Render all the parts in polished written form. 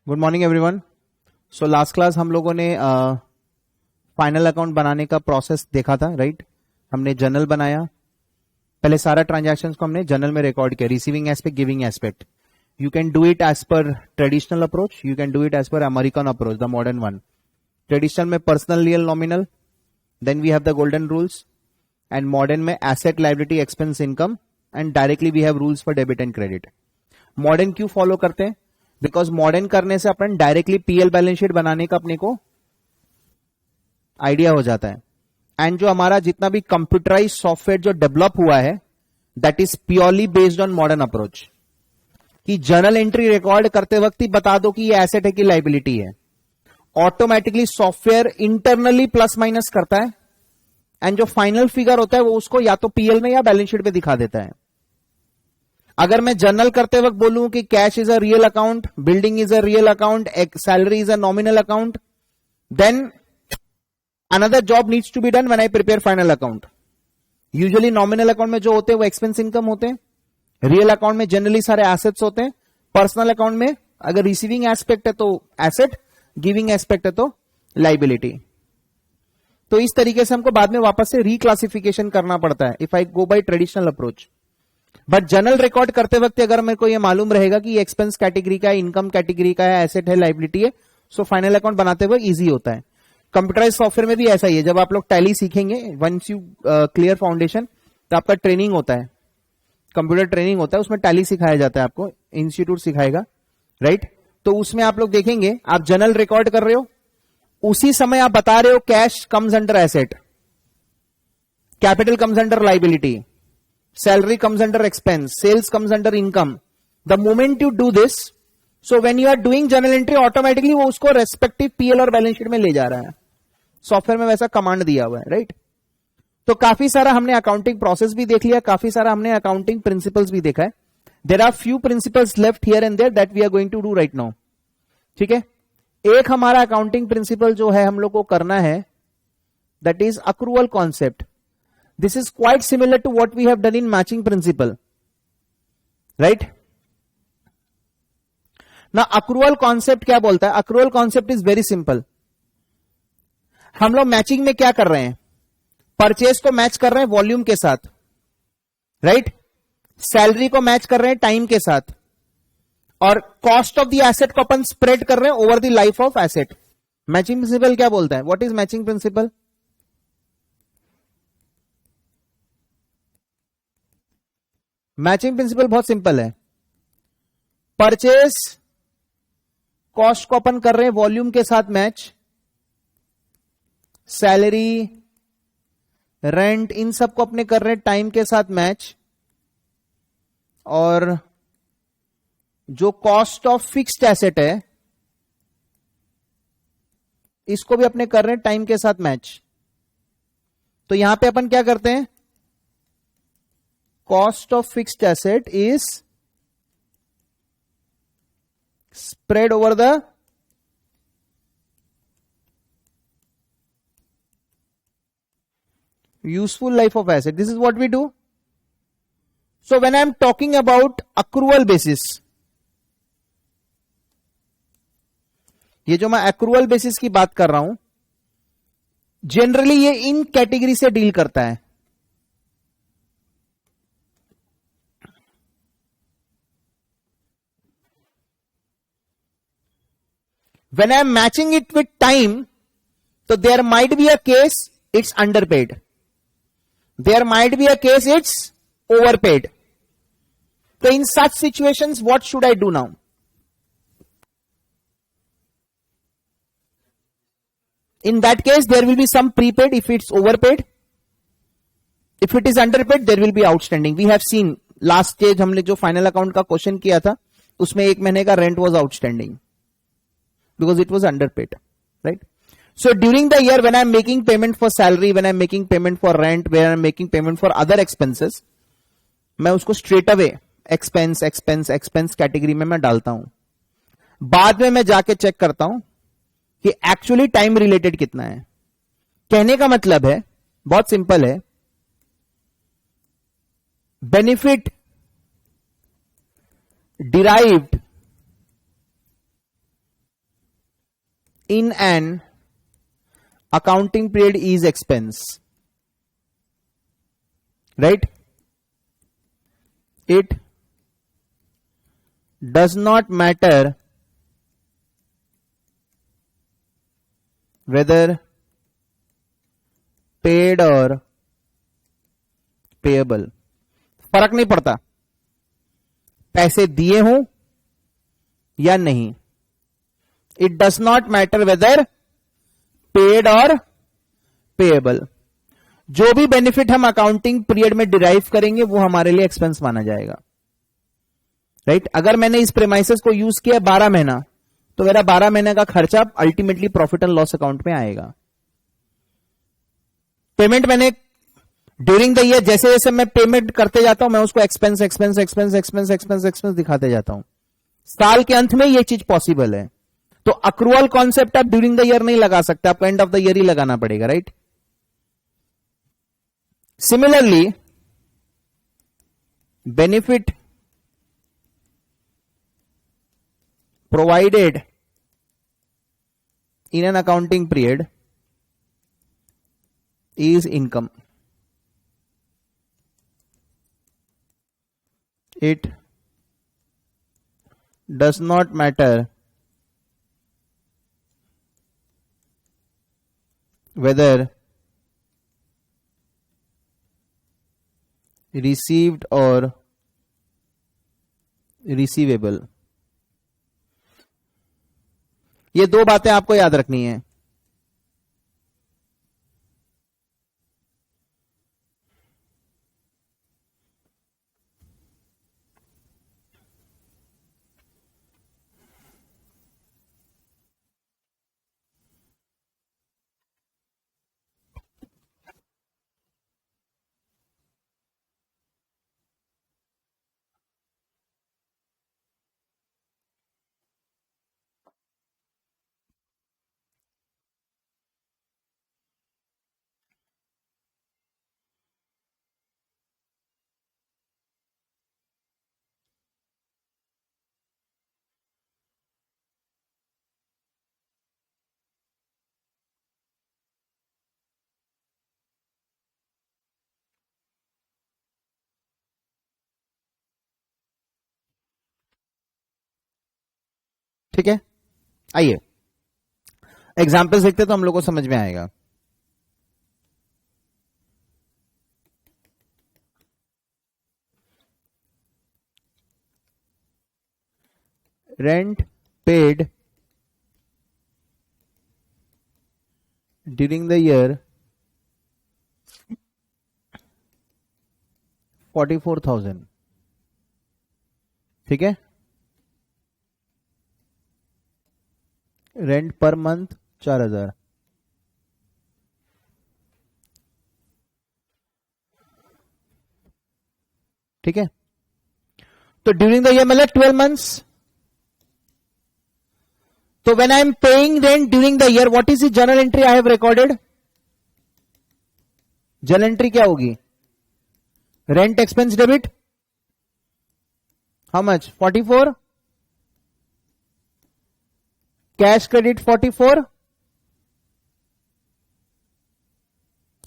Good morning everyone. So last class हम लोगों ने फाइनल अकाउंट बनाने का प्रोसेस देखा था, राइट? हमने जर्नल बनाया, पहले सारा ट्रांजैक्शंस को हमने जर्नल में रिकॉर्ड किया, receiving aspect, giving aspect. You can do it as per traditional approach, you can do it as per American approach, the modern one. Traditional में personal, real, nominal, then we have the golden rules, and modern में asset, liability, expense, income, and directly we have rules for debit and credit. Modern क्यों follow करते हैं? Because modern करने से अपन directly PL balance sheet बनाने का अपने को आइडिया हो जाता है। एंड जो हमारा जितना भी कंप्यूटराइज सॉफ्टवेयर जो डेवलप हुआ है, that is purely based on modern approach, कि जर्नल एंट्री रिकॉर्ड करते वक्त ही बता दो कि ये एसेट है कि लायबिलिटी है। Automatically software internally plus minus करता है, एंड जो फाइनल फिगर होता है वो उसको या तो पीएल में या बैलेंस शीट पे दिखा देता है। अगर मैं जर्नल करते वक्त बोलूं कि cash is a real account, building is a real account, salary is a nominal account, then another job needs to be done when I prepare final account. Usually nominal account में जो होते हैं वो expense, income होते हैं। Real account में generally सारे assets होते हैं। पर्सनल अकाउंट में अगर रिसीविंग एस्पेक्ट है तो एसेट, गिविंग एस्पेक्ट है तो लायबिलिटी। तो इस तरीके से हमको बाद में वापस से रिक्लासिफिकेशन करना पड़ता है if I go by traditional approach. But journal record करते वक्त अगर मेरे को ये मालूम रहेगा कि ये एक्सपेंस कैटेगरी का है, इनकम कैटेगरी का है, एसेट है, लायबिलिटी है, सो फाइनल अकाउंट बनाते हुए इजी होता है। कंप्यूटराइज सॉफ्टवेयर में भी ऐसा ही है। जब आप लोग टैली सीखेंगे, वंस यू क्लियर फाउंडेशन, तो आपका ट्रेनिंग होता है, कंप्यूटर ट्रेनिंग होता है, उसमें टैली सिखाया जाता है, आपको इंस्टीट्यूट सिखाएगा, राइट? तो उसमें आप लोग देखेंगे, आप जर्नल रिकॉर्ड कर रहे हो, उसी समय आप बता रहे हो cash comes under asset, capital comes under liability, salary comes under expense, sales comes under income. The moment you do this, so when you are doing journal entry, automatically वो उसको respective PL और balance sheet में ले जा रहा है। Software में वैसा कमांड दिया हुआ है, राइट? तो काफी सारा हमने अकाउंटिंग प्रोसेस भी देख लिया, काफी सारा हमने अकाउंटिंग प्रिंसिपल्स भी देखा है। There are few principles left here and there that we are going to do right now. ठीक है, एक हमारा अकाउंटिंग प्रिंसिपल जो है हम लोग को करना है, that is accrual concept. This is quite similar to what we have done in matching principle, right? Now accrual concept क्या बोलता है? Accrual concept is very simple. हम लोग मैचिंग में क्या कर रहे हैं? परचेज को मैच कर रहे हैं वॉल्यूम के साथ, राइट? सैलरी को मैच कर रहे हैं टाइम के साथ, और कॉस्ट ऑफ द एसेट को अपन स्प्रेड कर रहे हैं over the life of asset. Matching principal क्या बोलता है? What is matching principal? Matching principal बहुत सिंपल है। परचेज कॉस्ट को अपन कर रहे हैं वॉल्यूम के साथ मैच, सैलरी, रेंट, इन सब को अपने कर रहे हैं टाइम के साथ मैच, और जो कॉस्ट ऑफ फिक्स्ड एसेट है इसको भी अपने कर रहे हैं टाइम के साथ मैच। तो यहां पे अपन क्या करते हैं? Cost of fixed asset is spread over the useful life of asset. This is what we do. So when I am talking about accrual basis, ये जो मैं accrual basis की बात कर रहा हूं, जनरली ये इन कैटेगरी से डील करता है। When I am matching it with time, so there might be a case it's underpaid. There might be a case it's overpaid. So in such situations, what should I do now? In that case, there will be some prepaid if it's overpaid. If it is underpaid, there will be outstanding. We have seen last stage हमने जो final account का question किया था, उसमें एक महीने का rent was outstanding. Because it was underpaid, right? So during the year when I'm making payment for salary, when I'm making payment for rent, when I'm making payment for other expenses, मैं उसको straight away expense category में मैं डालता हूं। बाद में मैं जाके चेक करता हूं कि एक्चुअली टाइम रिलेटेड कितना है। कहने का मतलब है बहुत सिंपल है, benefit derived in an accounting period is expense, right? It does not matter whether paid or payable. फर्क नहीं पड़ता पैसे दिए हों या नहीं. It does not matter whether paid और पेएबल. जो भी बेनिफिट हम अकाउंटिंग पीरियड में डिराइव करेंगे वो हमारे लिए एक्सपेंस माना जाएगा, राइट? अगर मैंने इस प्रेमाइसेस को यूज किया 12 महीना तो मेरा 12 महीने का खर्चा ultimately profit and loss account में आएगा. पेमेंट मैंने ड्यूरिंग द ईयर जैसे जैसे मैं पेमेंट करते जाता हूं मैं उसको expense expense expense expense expense expense दिखाते जाता हूं. साल के अंत में यह चीज पॉसिबल है. तो अक्रूअल कॉन्सेप्ट आप ड्यूरिंग द ईयर नहीं लगा सकते, आपको एंड ऑफ द ईयर ही लगाना पड़ेगा, right? Similarly benefit provided in an accounting period is income. It does not matter whether received or receivable. ये दो बातें आपको याद रखनी है. ठीक है, आइए एग्जाम्पल्स देखते तो हम लोग को समझ में आएगा. Rent paid during the year 44,000. ठीक है, रेंट पर मंथ 4,000. ठीक है, तो ड्यूरिंग द ईयर मतलब 12 मंथ्स. तो when I am paying rent during the year what is the journal entry I have recorded? Journal entry क्या होगी? Rent expense debit how much? 44. Cash credit 44.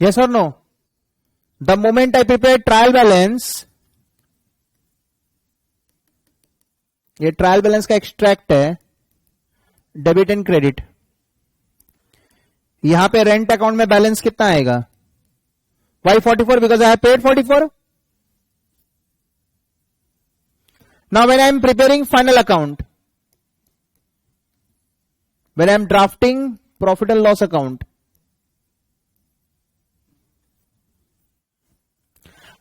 yes or no? The moment I prepare trial balance, ये trial balance का extract है, debit and credit. यहां पे rent account में balance कितना आएगा? Why 44? Because I have paid 44. Now when I am preparing final account, when I am drafting profit and loss account,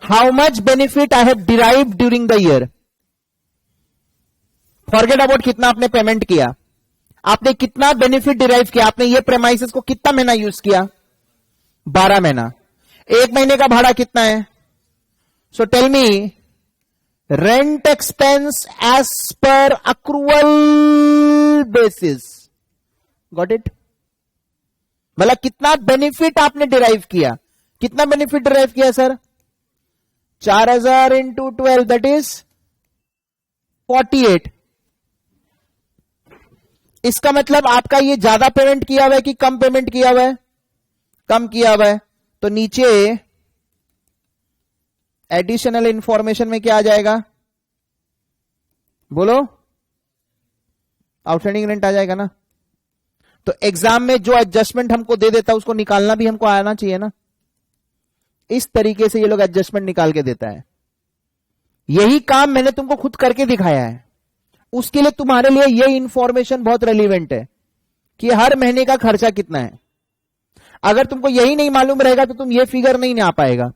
how much benefit I have derived during the year? Forget about कितना आपने payment किया, आपने कितना benefit derive किया. आपने ये premises को कितना महीना यूज किया? 12 महीना. एक महीने का भाड़ा कितना है? So tell me rent expense as per accrual basis. Got it? मतलब कितना बेनिफिट आपने डिराइव किया. कितना बेनिफिट डिराइव किया सर? 4,000 into 12 that is 48. इसका मतलब आपका ये ज्यादा पेमेंट किया हुआ है कि कम पेमेंट किया हुआ है? कम किया हुआ है। तो नीचे एडिशनल इंफॉर्मेशन में क्या आ जाएगा? बोलो, आउटस्टैंडिंग रेंट आ जाएगा ना। तो एग्जाम में जो एडजस्टमेंट हमको दे देता है उसको निकालना भी हमको आना चाहिए ना। इस तरीके से ये लोग एडजस्टमेंट निकाल के देता है। यही काम मैंने तुमको खुद करके दिखाया है। उसके लिए तुम्हारे लिए ये इंफॉर्मेशन बहुत रेलिवेंट है कि हर महीने का खर्चा कितना है। अगर तुमको यही नहीं मालूम रहेगा तो तुम ये फिगर नहीं आ पाएगा।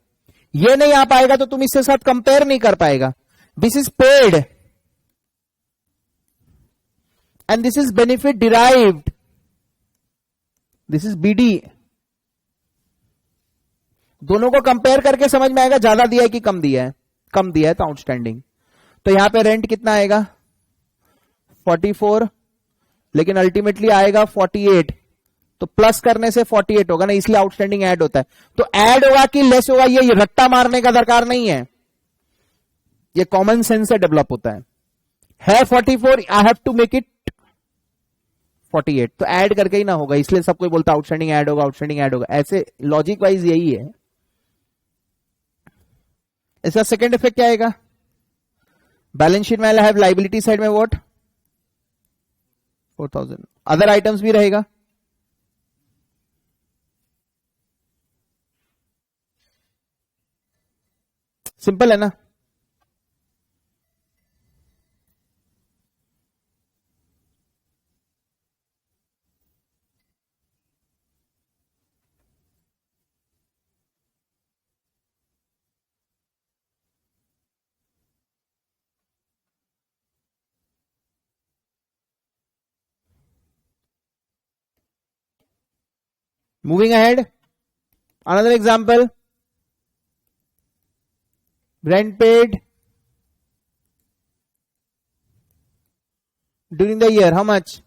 ये नहीं आ पाएगा तो तुम इसके साथ कंपेयर नहीं कर पाएगा। This is paid and this is benefit derived, this is BD. दोनों को कंपेयर करके समझ में आएगा ज्यादा दिया है कि कम दिया है। कम दिया है तो आउटस्टैंडिंग। तो यहां पे रेंट कितना आएगा? 44, लेकिन अल्टीमेटली आएगा 48। तो प्लस करने से 48 होगा ना, इसलिए आउटस्टैंडिंग ऐड होता है। तो ऐड होगा कि लेस होगा, ये रट्टा मारने का दरकार नहीं है, ये कॉमन सेंस से डेवलप होता है 44, I have to make it 48, तो ऐड करके ही ना होगा, इसलिए सब कोई बोलता है आउटस्टैंडिंग ऐड होगा, आउटस्टैंडिंग ऐड होगा। ऐसे लॉजिक वाइज यही है। इसका सेकेंड इफेक्ट क्या आएगा? बैलेंस शीट में आई हैव लाइबिलिटी साइड में व्हाट? 4000। अदर आइटम्स भी रहेगा। सिंपल है ना। Moving ahead, another example, rent paid during the year, how much?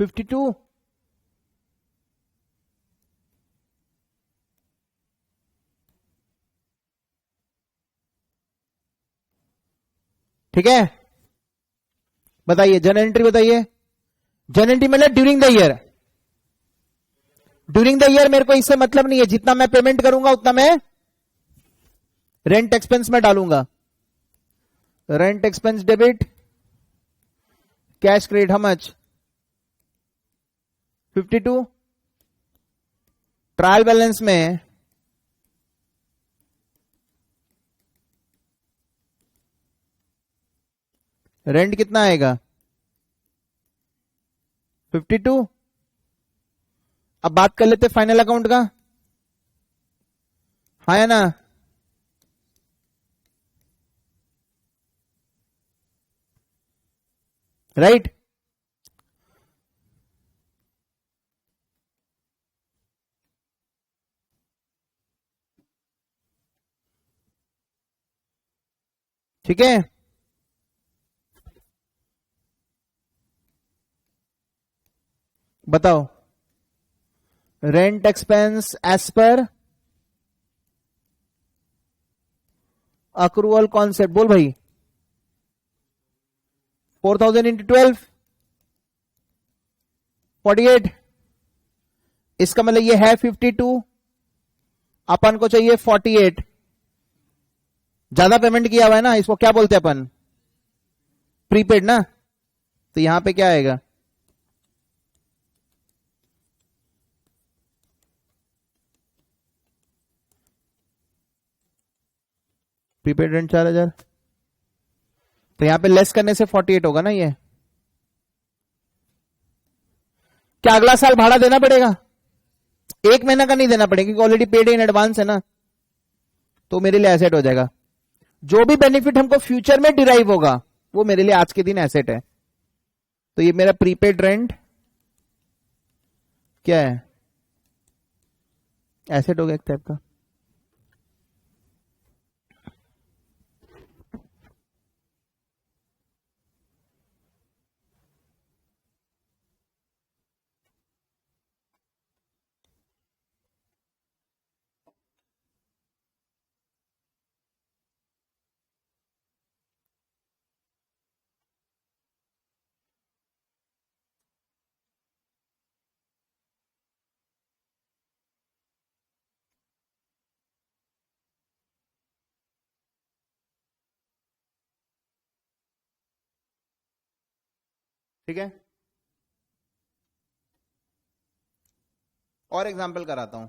52। ठीक है, बताइए जनरल एंट्री बताइए। जनरल एंट्री मतलब during the year. During the year मेरे को इससे मतलब नहीं है, जितना मैं पेमेंट करूंगा उतना मैं रेंट एक्सपेंस में डालूंगा। Rent expense debit, cash credit, how much? 52। Trial balance में रेंट कितना आएगा? 52। अब बात कर लेते फाइनल अकाउंट का, हाँ या ना? राइट। ठीक है, बताओ। Rent expense as per accrual concept, बोल भाई। 4000 इंटू 12, 48। इसका मतलब ये है 52, अपन को चाहिए 48। ज्यादा पेमेंट किया हुआ है ना, इसको क्या बोलते हैं अपन? प्रीपेड ना। तो यहां पे क्या आएगा? प्रीपेड रेंट 4000, तो यहां पे लेस करने से 48 होगा ना। ये क्या अगला साल भाड़ा देना पड़ेगा? एक महीना का नहीं देना पड़ेगा क्योंकि ऑलरेडी पेड इन एडवांस है ना, तो मेरे लिए एसेट हो जाएगा। जो भी बेनिफिट हमको फ्यूचर में डिराइव होगा वो मेरे लिए आज के दिन एसेट है। तो ये मेरा प्रीपेड रेंट क्या है? एसेट हो गया एक टाइप का। ठीक है, और एग्जाम्पल कराता हूं।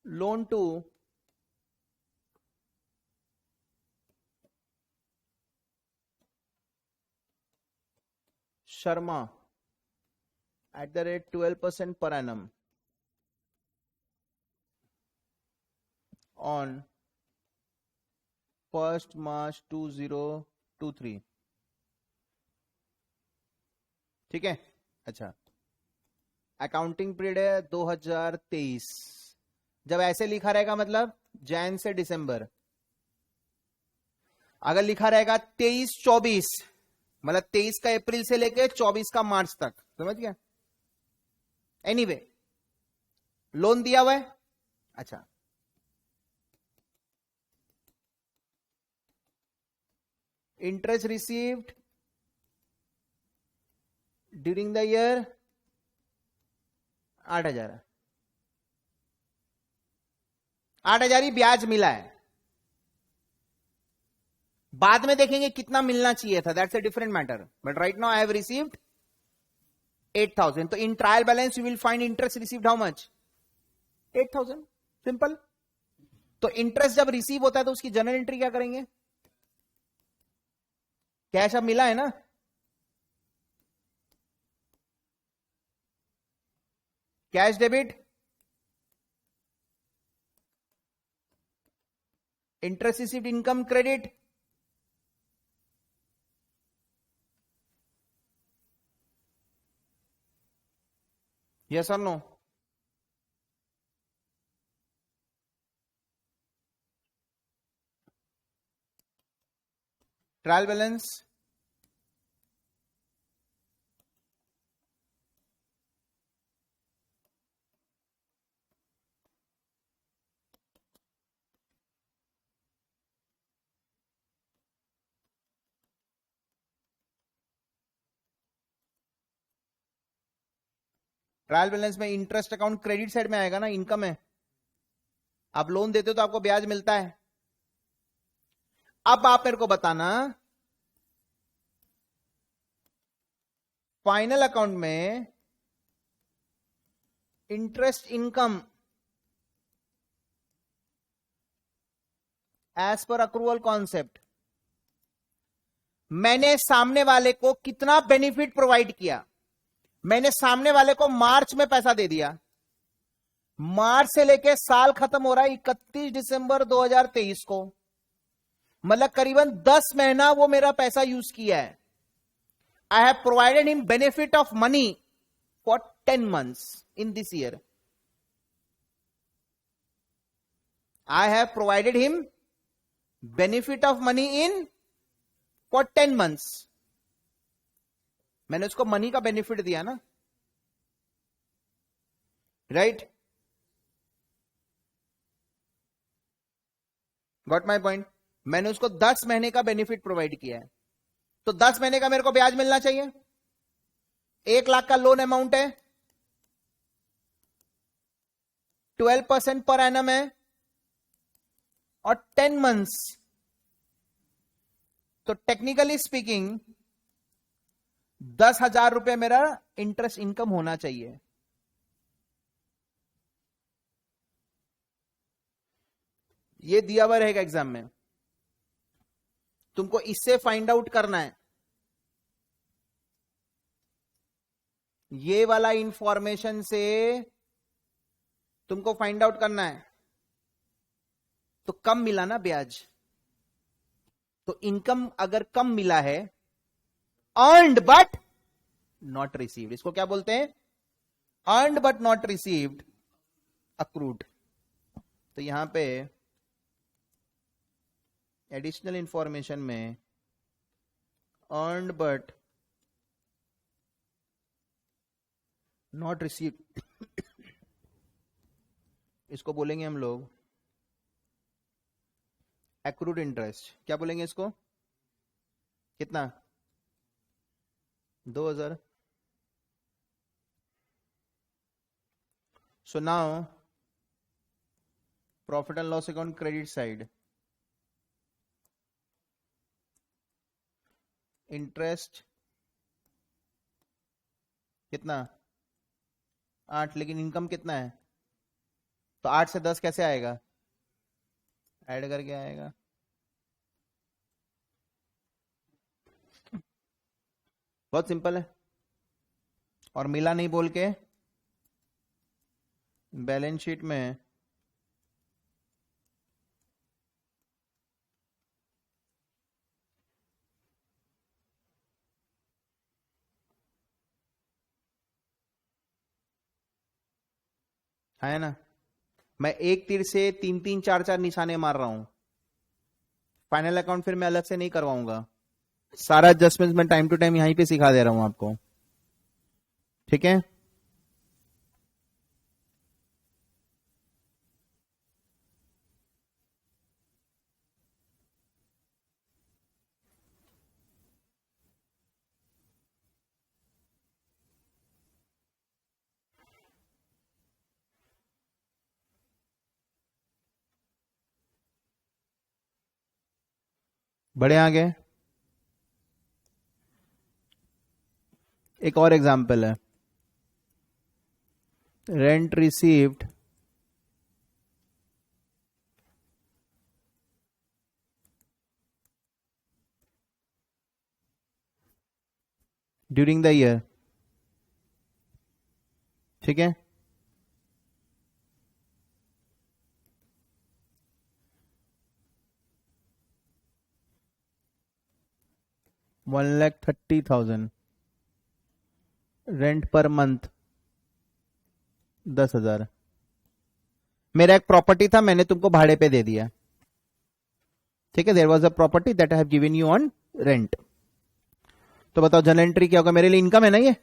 Loan to Sharma at the rate 12% per annum on 1st March 2023। ठीक है, अच्छा, अकाउंटिंग पीरियड है 2023। जब ऐसे लिखा रहेगा मतलब जैन से दिसंबर, अगर लिखा रहेगा 23-24 मतलब 23 का अप्रैल से लेके 24 का मार्च तक, समझ गया। एनीवे लोन दिया हुआ है, अच्छा, interest received during the year 8,000, 8,000 ही ब्याज मिला है। बाद में देखेंगे कितना मिलना चाहिए था, that's a different matter, but right now I have received 8,000। तो in trial balance you will find interest received how much, 8,000, simple. तो इंटरेस्ट जब रिसीव होता है तो उसकी जर्नल एंट्री क्या करेंगे, कैश अब मिला है ना, cash debit, interest received income credit, yes और no. Trial balance trial balance में इंटरेस्ट अकाउंट क्रेडिट साइड में आएगा ना, इनकम है। आप लोन देते हो तो आपको ब्याज मिलता है। अब आप मेरे को बताना फाइनल अकाउंट में interest income as per accrual concept मैंने सामने वाले को कितना बेनिफिट प्रोवाइड किया। मैंने सामने वाले को मार्च में पैसा दे दिया, मार्च से लेके साल खत्म हो रहा है 31 दिसंबर 2023 को, मतलब करीबन 10 महीना वो मेरा पैसा यूज किया है। I have provided him benefit of money for 10 months in this year. I have provided him benefit of money in for 10 months. मैंने उसको मनी का बेनिफिट दिया ना, राइट, गॉट माई पॉइंट। मैंने उसको 10 महीने का बेनिफिट प्रोवाइड किया है, तो 10 महीने का मेरे को ब्याज मिलना चाहिए। 1 लाख का लोन अमाउंट है, 12% पर एनम है और 10 months, तो टेक्निकली स्पीकिंग 10,000 रुपए मेरा इंटरेस्ट इनकम होना चाहिए। ये दिया हुआ रहेगा एग्जाम में, तुमको इससे फाइंड आउट करना है। ये वाला इंफॉर्मेशन से तुमको फाइंड आउट करना है। तो कम मिला ना ब्याज, तो इनकम अगर कम मिला है, अर्नड बट नॉट रिसीव्ड, इसको क्या बोलते हैं, earned but not received accrued. तो यहां पे एडिशनल इंफॉर्मेशन में अर्नड बट नॉट रिसीव्ड इसको बोलेंगे हम लोग एक्रूड इंटरेस्ट। क्या बोलेंगे इसको, कितना, 2,000। So now profit and loss account credit side, interest कितना 8, लेकिन इनकम कितना है, तो 8 से 10 कैसे आएगा, ऐड करके आएगा। बहुत सिंपल है। और मिला नहीं बोल के बैलेंस शीट में है ना, मैं एक तीर से 3-3 4-4 निशाने मार रहा हूं। फाइनल अकाउंट फिर मैं अलग से नहीं करवाऊंगा, सारा एडजस्टमेंट मैं टाइम टू टाइम यहीं पे सिखा दे रहा हूं आपको, ठीक है। बड़े आगे एक और एग्जांपल है, rent received during the year, ठीक है। $1,30,000 रेंट पर मंथ 10,000। मेरा एक प्रॉपर्टी था, मैंने तुमको भाड़े पे दे दिया, ठीक है। There was a property that I have given you on rent. तो बताओ जनरल एंट्री क्या होगा, मेरे लिए इनकम है ना ये।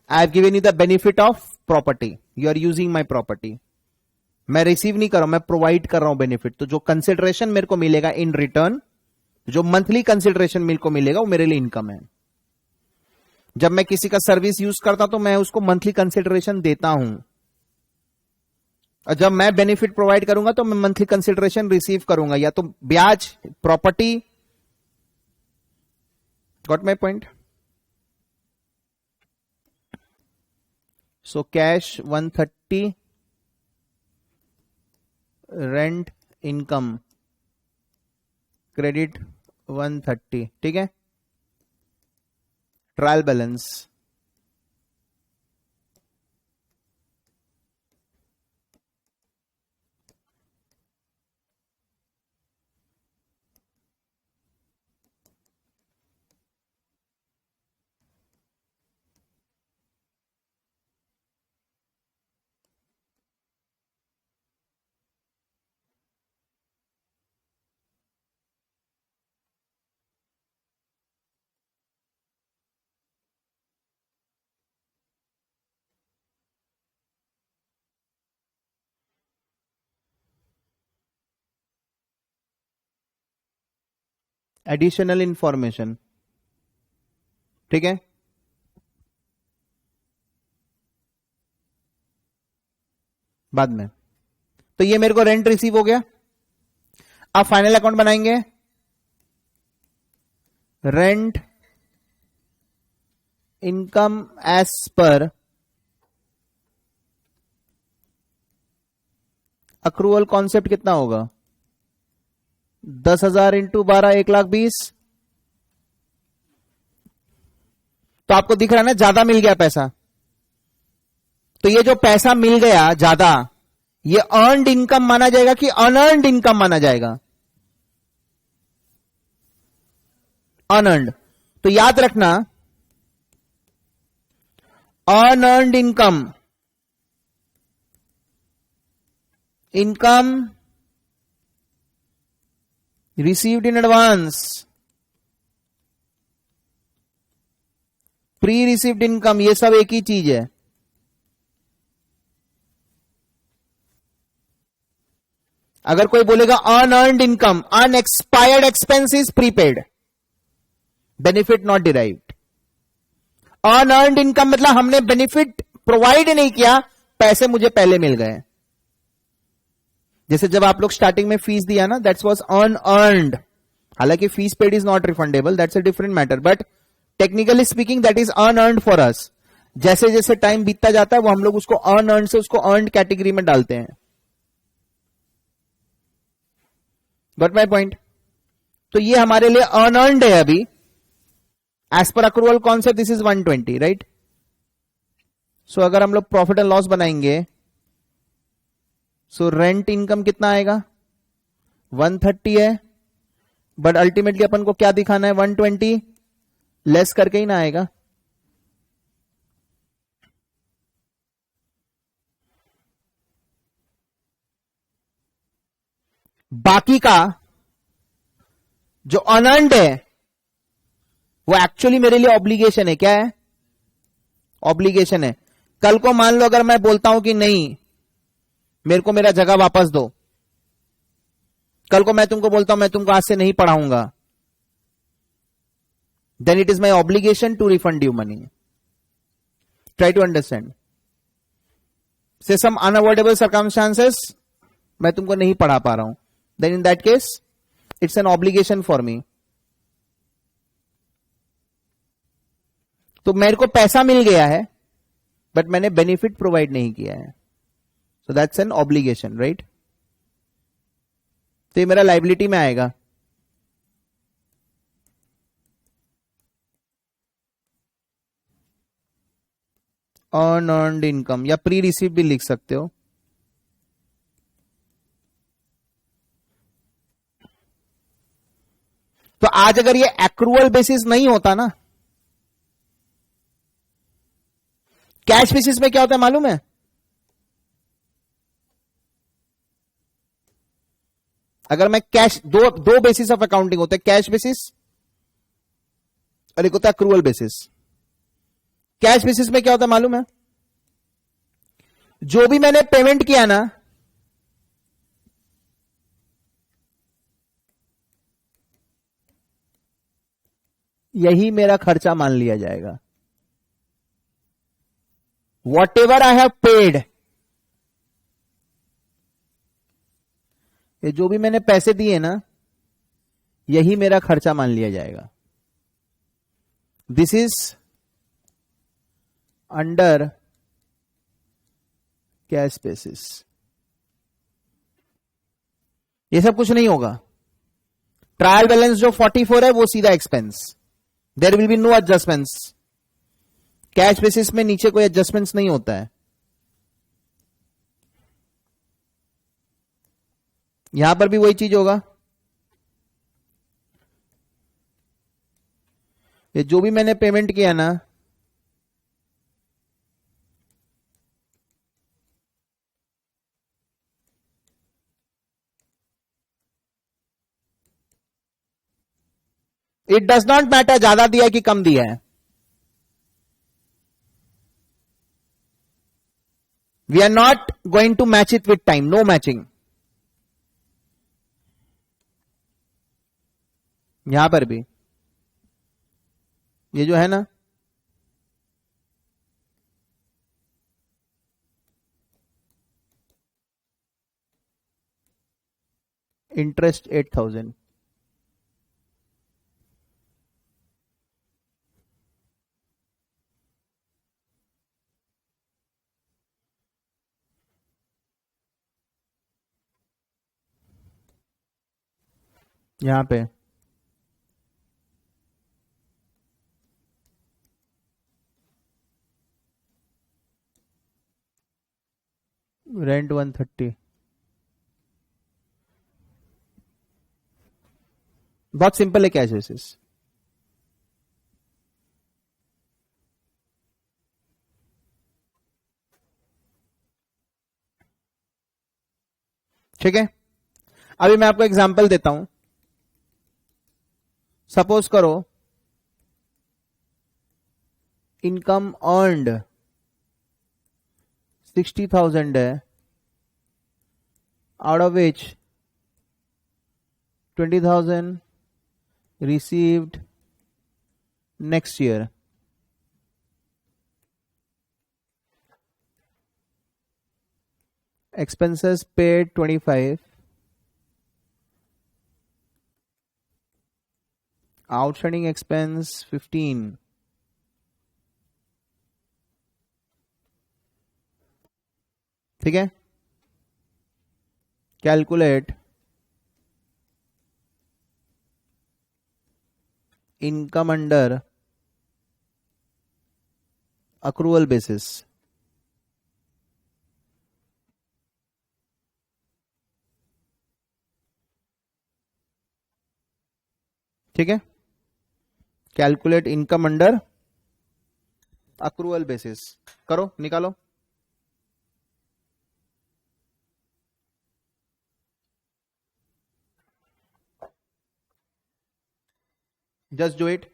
I have given you the benefit of property, you are using my property. मैं रिसीव नहीं कर रहा हूं, मैं प्रोवाइड कर रहा हूं बेनिफिट। तो जो कंसिडरेशन मेरे को मिलेगा इन रिटर्न, जो मंथली कंसिडरेशन मेरे को मिलेगा, वो मेरे लिए इनकम है। जब मैं किसी का सर्विस यूज करता हूं तो मैं उसको मंथली कंसिडरेशन देता हूं, और जब मैं बेनिफिट प्रोवाइड करूंगा तो मैं मंथली कंसिडरेशन रिसीव करूंगा, या तो ब्याज, property. Got my point. So cash 130, rent income credit 130, ठीक है। ट्रायल बैलेंस एडिशनल इंफॉर्मेशन, ठीक है। बाद में तो ये मेरे को रेंट रिसीव हो गया। अब फाइनल अकाउंट बनाएंगे, rent income as per accrual concept कितना होगा, 10,000 इंटू 12 1,20,000। तो आपको दिख रहा है ना, ज्यादा मिल गया पैसा। तो ये जो पैसा मिल गया ज्यादा, ये अर्नड इनकम माना जाएगा कि अनअर्नड इनकम माना जाएगा, अनअर्नड। तो याद रखना, unearned income, income received in advance, pre received income, ये सब एक ही चीज है। अगर कोई बोलेगा unearned income, unexpired expenses prepaid, benefit not derived. Unearned income मतलब हमने बेनिफिट प्रोवाइड नहीं किया, पैसे मुझे पहले मिल गए। जैसे जब आप लोग स्टार्टिंग में फीस दिया ना, दैट्स वाज अनअर्नड, हालांकि fees paid is not refundable, that's a different matter, but technically speaking that is unearned for us. जैसे जैसे टाइम बीतता जाता है वो हम लोग उसको अनअर्न्ड से उसको अर्न्ड कैटेगरी में डालते हैं. Got my point? तो ये हमारे लिए अनअर्न्ड है अभी. As per accrual concept this is 120, right? So अगर हम लोग प्रॉफिट एंड लॉस बनाएंगे, सो रेंट इनकम कितना आएगा? 130 है, बट अल्टीमेटली अपन को क्या दिखाना है? 120 लेस करके ही ना आएगा. बाकी का जो अनअर्न्ड है वो एक्चुअली मेरे लिए ऑब्लिगेशन है. क्या है? ऑब्लिगेशन है. कल को मान लो अगर मैं बोलता हूं कि नहीं, मेरे को मेरा जगह वापस दो, कल को मैं तुमको बोलता हूं मैं तुमको आज से नहीं पढ़ाऊंगा, then it is my obligation to refund you money. Try to understand. Say some unavoidable circumstances मैं तुमको नहीं पढ़ा पा रहा हूं, then in that case it's an obligation for me. तो मेरे को पैसा मिल गया है बट मैंने बेनिफिट प्रोवाइड नहीं किया है, so that's an obligation, right? तो ये मेरा लाइबिलिटी में आएगा. अनअर्न्ड इनकम या प्री रिसीव भी लिख सकते हो. तो आज अगर ये एक्रूअल बेसिस नहीं होता ना, कैश बेसिस में क्या होता है मालूम है? अगर मैं कैश, दो बेसिस ऑफ अकाउंटिंग होते हैं, कैश बेसिस और एक होता है एक्रूअल बेसिस. कैश बेसिस में क्या होता है मालूम है? जो भी मैंने पेमेंट किया ना, यही मेरा खर्चा मान लिया जाएगा. What ever I have paid, ये जो भी मैंने पैसे दिए ना, यही मेरा खर्चा मान लिया जाएगा. This is under cash basis. ये सब कुछ नहीं होगा. ट्रायल बैलेंस जो 44 है वो सीधा expense, there will be no adjustments. Cash basis में नीचे कोई एडजस्टमेंट्स नहीं होता है. यहां पर भी वही चीज होगा. ये जो भी मैंने पेमेंट किया ना, इट डज नॉट मैटर ज्यादा दिया है कि कम दिया है. We are not going to match it with time, no matching. यहां पर भी ये जो है ना, इंटरेस्ट 8,000, यहां पे रेंट 130. बहुत सिंपल है कैश बेसिस. ठीक है. अभी मैं आपको एग्जांपल देता हूं. सपोज करो इनकम अर्नड 60,000 है, out of which 20,000 received next year. Expenses paid 25. Outstanding expense 15, ठीक है। Calculate income under accrual basis, ठीक है। Calculate income under accrual basis करो, निकालो। Just do it.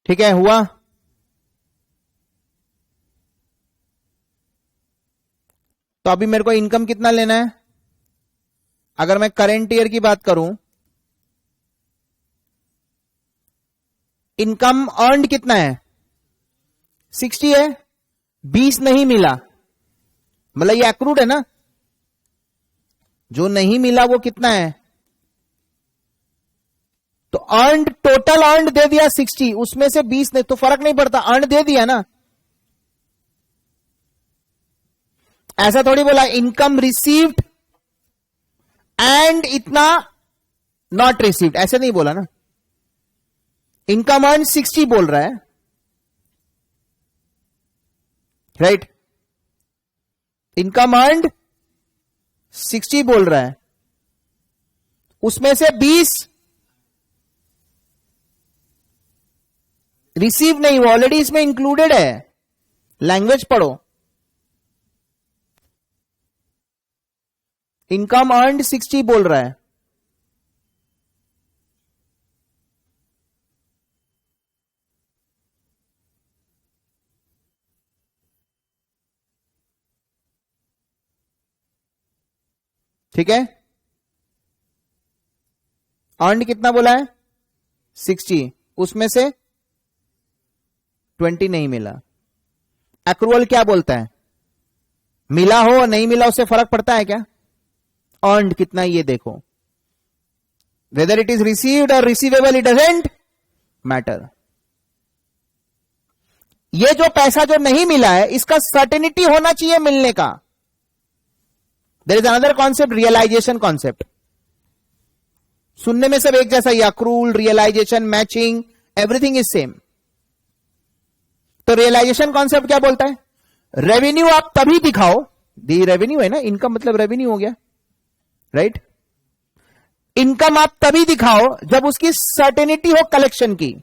ठीक है, हुआ। तो अभी मेरे को इनकम कितना लेना है? अगर मैं करेंट ईयर की बात करूं, इनकम अर्नड कितना है? 60 है, 20 नहीं मिला, मतलब ये एक्रूड है ना। जो नहीं मिला वो कितना है? तो अर्नड, टोटल अर्नड दे दिया 60, उसमें से 20 ने, तो फर्क नहीं पड़ता, अर्न दे दिया ना। ऐसा थोड़ी बोला इनकम रिसीव्ड एंड इतना नॉट रिसीव्ड, ऐसे नहीं बोला ना, इनकम अर्न 60 बोल रहा है, राइट, इनकम अर्न 60 बोल रहा है, उसमें से 20 रिसीव नहीं, वो ऑलरेडी इसमें इंक्लूडेड है, लैंग्वेज पढ़ो, इनकम अर्न 60 बोल रहा है, ठीक है, अर्न कितना बोला है 60, उसमें से 20 नहीं मिला। एक्रूअल क्या बोलता है, मिला हो नहीं मिला उससे फर्क पड़ता है क्या, अर्नड कितना ये देखो, वेदर इट इज रिसीव्ड और रिसीवेबल इट डजंट मैटर। ये जो पैसा जो नहीं मिला है इसका सर्टेनिटी होना चाहिए मिलने का। There is another concept, realisation concept, सुनने में सब एक जैसा ही, accrual, realisation, matching, everything is same. तो रियलाइजेशन कॉन्सेप्ट क्या बोलता है, रेवेन्यू आप तभी दिखाओ, दी रेवेन्यू है ना, इनकम मतलब रेवेन्यू हो गया, राइट, इनकम आप तभी दिखाओ जब उसकी सर्टेनिटी हो कलेक्शन की।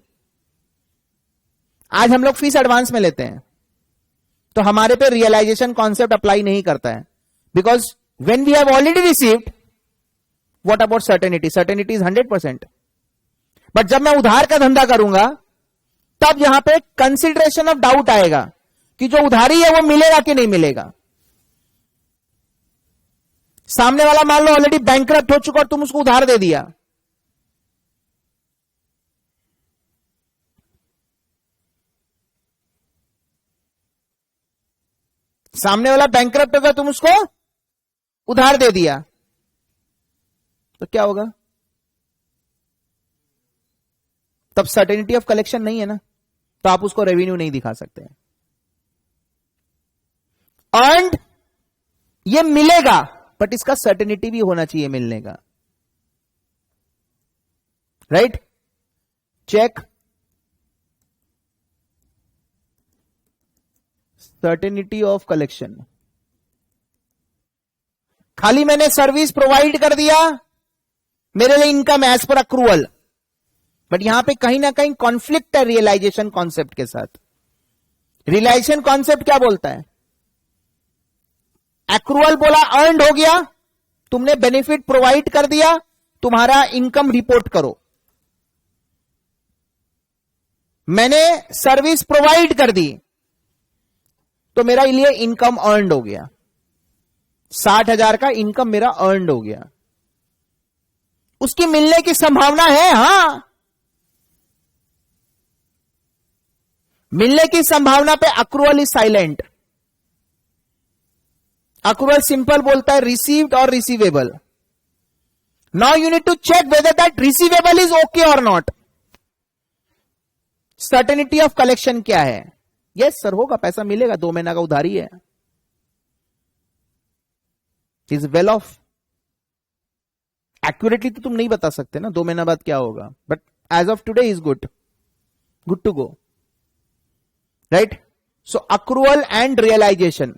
आज हम लोग फीस एडवांस में लेते हैं तो हमारे पे रियलाइजेशन कॉन्सेप्ट अप्लाई नहीं करता है, because when we have already received, what about certainty, certainty is 100%। But जब मैं उधार का धंधा करूंगा तब यहां पे कंसिडरेशन ऑफ डाउट आएगा कि जो उधारी है वो मिलेगा कि नहीं मिलेगा। सामने वाला मान लो ऑलरेडी बैंकरप्ट हो चुका और तुम उसको उधार दे दिया, सामने वाला बैंकरप्ट होगा, तुम उसको उधार दे दिया, तो क्या होगा, तब सर्टेनिटी ऑफ कलेक्शन नहीं है ना, तो आप उसको रेवेन्यू नहीं दिखा सकते। अर्न्ड ये मिलेगा बट इसका सर्टेनिटी भी होना चाहिए मिलने का, right, check certainty of collection. खाली मैंने सर्विस प्रोवाइड कर दिया, मेरे लिए income as per accrual, but यहां पे कहीं ना कहीं कॉन्फ्लिक्ट है रियलाइजेशन कॉन्सेप्ट के साथ। रियलाइजेशन कॉन्सेप्ट क्या बोलता है, एक्रूवल बोला अर्न्ड हो गया, तुमने बेनिफिट प्रोवाइड कर दिया, तुम्हारा इनकम रिपोर्ट करो। मैंने सर्विस प्रोवाइड कर दी तो मेरा लिए इनकम अर्न्ड हो गया, 60,000 का इनकम मेरा अर्न्ड हो गया, उसकी मिलने की संभावना है, हां, मिलने की संभावना पे accrual is silent. Accrual simple बोलता है रिसीव्ड और receivable. Now you need to check whether that receivable is okay और नॉट। सर्टेनिटी ऑफ कलेक्शन क्या है, यस सर होगा, पैसा मिलेगा, 2 महीना का उधारी है, इज वेल ऑफ। एक्यूरेटली तो तुम नहीं बता सकते ना 2 महीना बाद क्या होगा, but as of today is good, good to go, right. So accrual and realization,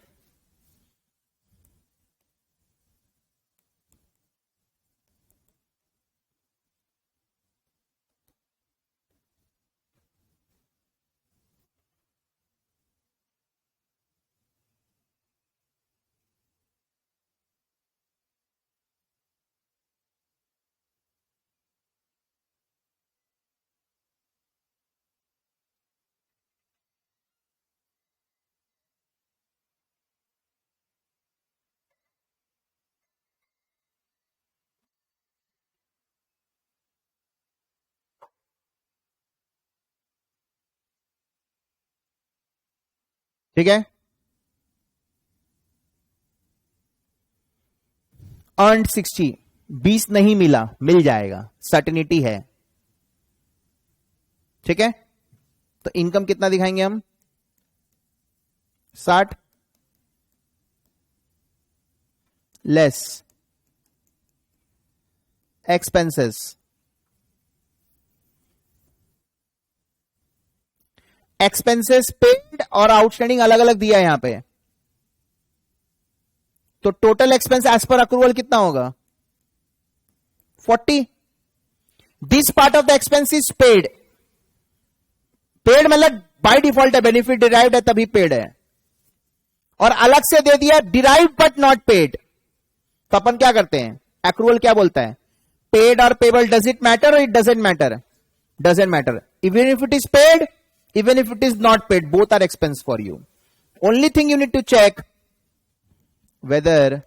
ठीक है। अर्न्ड 60, 20 नहीं मिला, मिल जाएगा, सर्टेनिटी है, ठीक है। तो इनकम कितना दिखाएंगे हम, 60 लेस एक्सपेंसेस, एक्सपेंसेस पेड और आउटस्टैंडिंग अलग अलग दिया है यहां पे, तो total expense as per accrual कितना होगा 40। This part of the expense is paid, paid मतलब बाय डिफॉल्ट है, बेनिफिट डिराइव्ड है तभी पेड है, और अलग से दे दिया डिराइव्ड बट नॉट पेड, तो अपन क्या करते हैं, एक्रूवल क्या बोलता है, पेड और पेबल, डज इट मैटर और it doesn't matter, doesn't matter, even if it is paid, even if it is not paid, both are expense for you. Only thing you need to check whether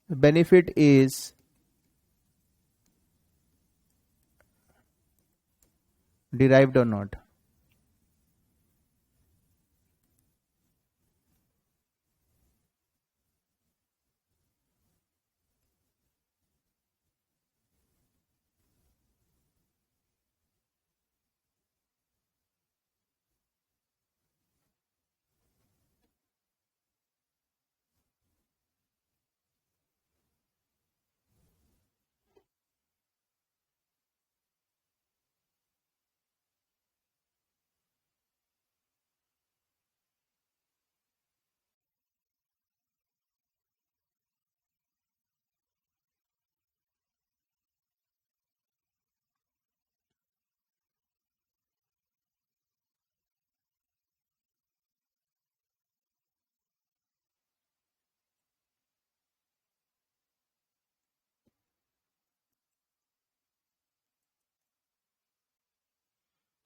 benefit is derived or not.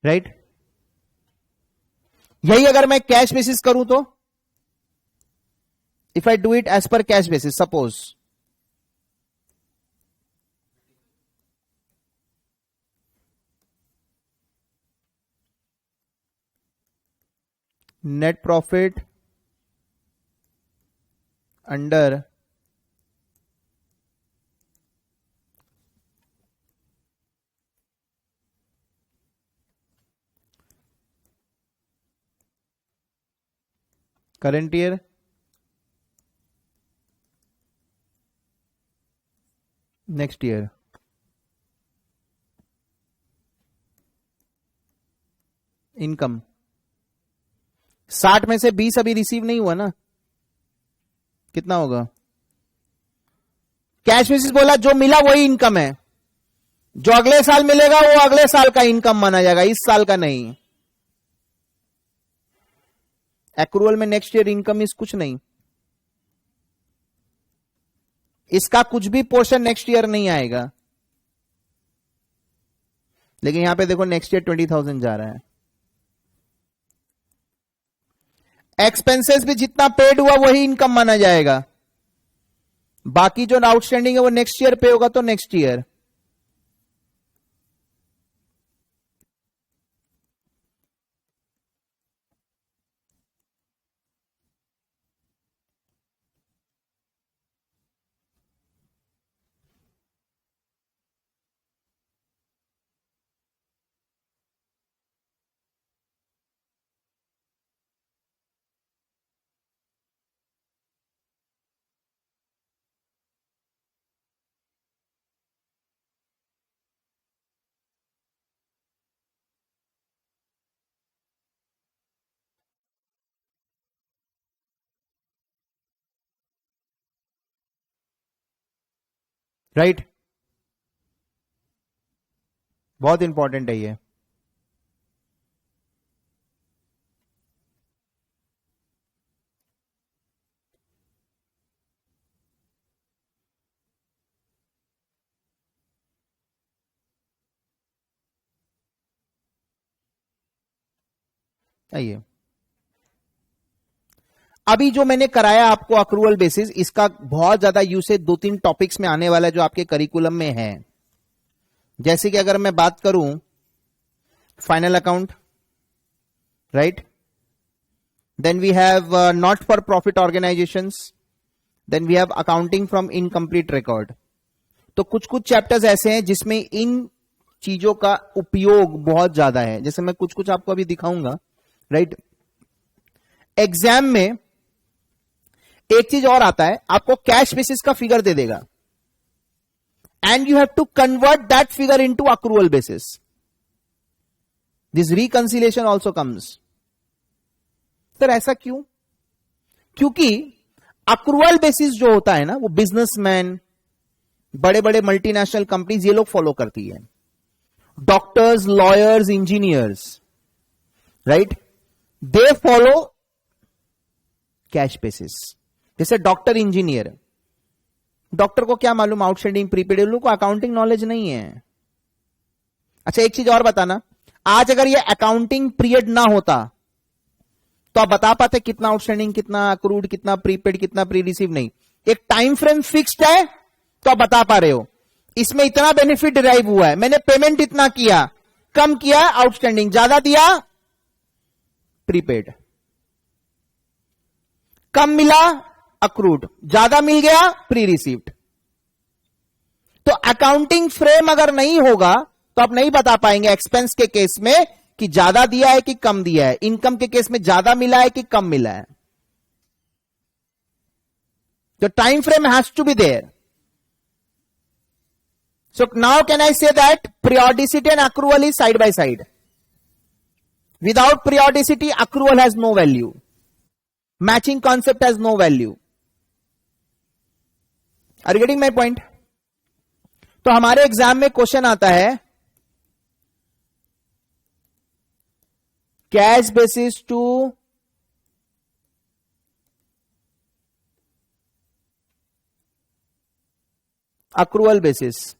Right right? यही अगर मैं कैश बेसिस करूं तो, if I do it as per cash basis, suppose net profit under current year next year, income 60 में से 20 अभी रिसीव नहीं हुआ ना, कितना होगा, कैश बेसिस बोला जो मिला वही इनकम है, जो अगले साल मिलेगा वो अगले साल का इनकम माना जाएगा, इस साल का नहीं। एक्रूअल में नेक्स्ट ईयर इनकम इस कुछ नहीं, इसका कुछ भी पोर्शन नेक्स्ट ईयर नहीं आएगा, लेकिन यहां पे देखो नेक्स्ट ईयर 20,000 जा रहा है। एक्सपेंसेस भी जितना पेड हुआ वही इनकम माना जाएगा, बाकी जो आउटस्टैंडिंग है वो नेक्स्ट ईयर पे होगा, तो नेक्स्ट ईयर। राइट, बहुत इंपॉर्टेंट है ये। आइए, अभी जो मैंने कराया आपको अक्रूवल बेसिस, इसका बहुत ज्यादा यूसेज 2-3 टॉपिक्स में आने वाला है जो आपके करिकुलम में है। जैसे कि अगर मैं बात करूं final account, right, then we have not for profit organizations, then we have accounting from incomplete record. तो कुछ कुछ चैप्टर्स ऐसे हैं जिसमें इन चीजों का उपयोग बहुत ज्यादा है, जैसे मैं कुछ कुछ आपको अभी दिखाऊंगा, राइट। एग्जाम में एक चीज और आता है, आपको कैश बेसिस का फिगर दे देगा and you have to convert that figure into accrual basis. This reconciliation also comes. Sir ऐसा क्यों? क्योंकि अक्रूवल बेसिस जो होता है ना, वो बिजनेसमैन, बड़े बड़े मल्टीनेशनल कंपनीज, ये लोग फॉलो करती है. Doctors, lawyers, engineers, right, they follow cash basis. जैसे डॉक्टर, इंजीनियर, डॉक्टर को क्या मालूम आउटस्टैंडिंग प्रीपेड, उन लोगों को अकाउंटिंग नॉलेज नहीं है. अच्छा एक चीज और बताना, आज अगर ये अकाउंटिंग पीरियड ना होता तो आप बता पाते कितना आउटस्टैंडिंग, कितना अक्रूड, कितना प्रीपेड, कितना प्री रिसीव? नहीं. एक टाइम फ्रेम फिक्स्ड है तो आप बता पा रहे हो इसमें इतना बेनिफिट डिराइव हुआ है, मैंने पेमेंट इतना किया, कम किया आउटस्टैंडिंग, ज्यादा दिया प्रीपेड, कम मिला अक्रूड, ज्यादा मिल गया प्री रिसीव्ड. तो अकाउंटिंग फ्रेम अगर नहीं होगा तो आप नहीं बता पाएंगे एक्सपेंस के केस में कि ज्यादा दिया है कि कम दिया है, इनकम के केस में ज्यादा मिला है कि कम मिला है. तो time frame has to be there. So now can I say that periodicity and accrual is side by side? Without periodicity, accrual has no value. Matching concept has no value. Are you getting my point? तो हमारे exam में question आता है cash basis to accrual basis.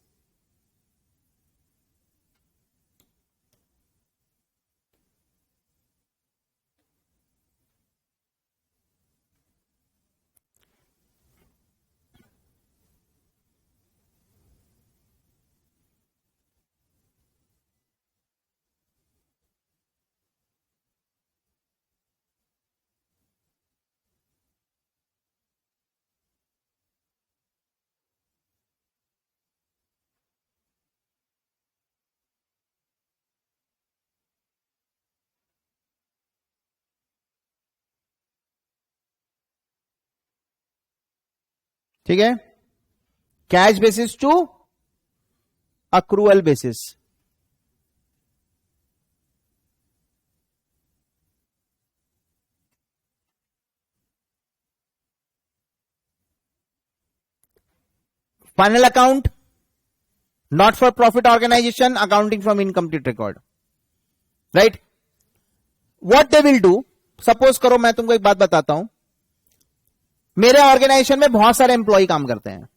ठीक है, cash basis to accrual basis. Final account, not for profit organization, accounting from incomplete record, right. What they will do, suppose करो मैं तुमको एक बात बताता हूं, मेरे ऑर्गेनाइजेशन में बहुत सारे एम्प्लॉय काम करते हैं,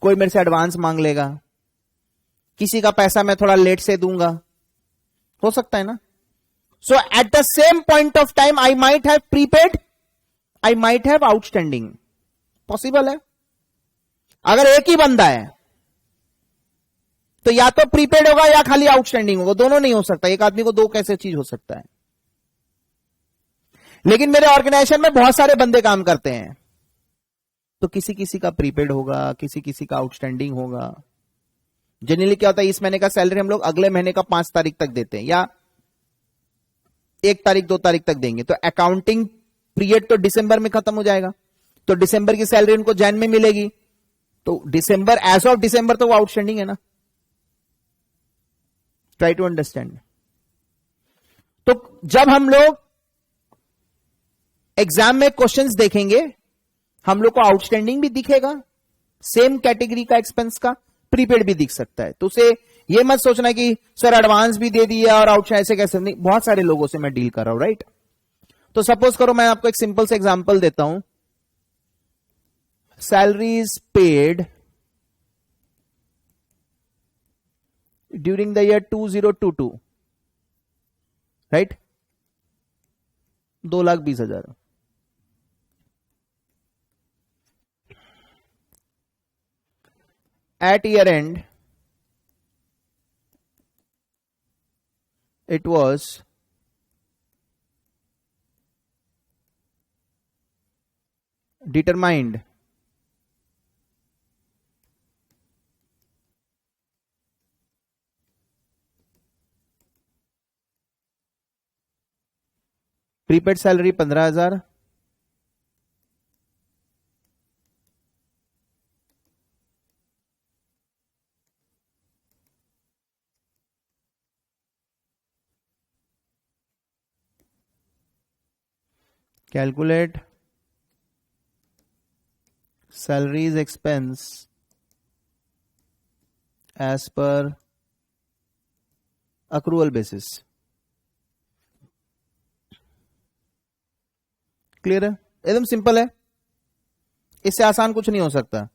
कोई मेरे से एडवांस मांग लेगा, किसी का पैसा मैं थोड़ा लेट से दूंगा, हो सकता है ना. So at the same point of time I might have prepaid, I might have outstanding. Possible है. अगर एक ही बंदा है तो या तो प्रीपेड होगा या खाली आउटस्टैंडिंग होगा, दोनों नहीं हो सकता. एक आदमी को दो कैसे चीज हो सकता है. लेकिन मेरे ऑर्गेनाइजेशन में बहुत सारे बंदे काम करते हैं, तो किसी किसी का प्रीपेड होगा, किसी किसी का आउटस्टैंडिंग होगा. जनरली क्या होता है, इस महीने का सैलरी हम लोग अगले महीने का 5 तारीख तक देते हैं या 1 तारीख 2 तारीख तक देंगे. तो अकाउंटिंग पीरियड तो दिसंबर में खत्म हो जाएगा, तो दिसंबर की सैलरी उनको जैन में मिलेगी. तो दिसंबर, एज ऑफ दिसंबर तो वो आउटस्टैंडिंग है ना. Try to understand. तो जब हम लोग एग्जाम में क्वेश्चंस देखेंगे, हम लोग को आउटस्टैंडिंग भी दिखेगा, सेम कैटेगरी का एक्सपेंस का प्रीपेड भी दिख सकता है. तो उसे ये मत सोचना कि सर एडवांस भी दे दिया और आउटस्टैंडिंग ऐसे कैसे. नहीं, बहुत सारे लोगों से मैं डील कर रहा हूं, राइट. तो सपोज करो मैं आपको एक सिंपल से एग्जांपल देता हूं. salaries paid during the year 2022, right, 2,20,000. At year end it was determined prepaid salary 15,000, calculate salaries expense as per accrual basis. Clear है? एकदम सिंपल है, इससे आसान कुछ नहीं हो सकता।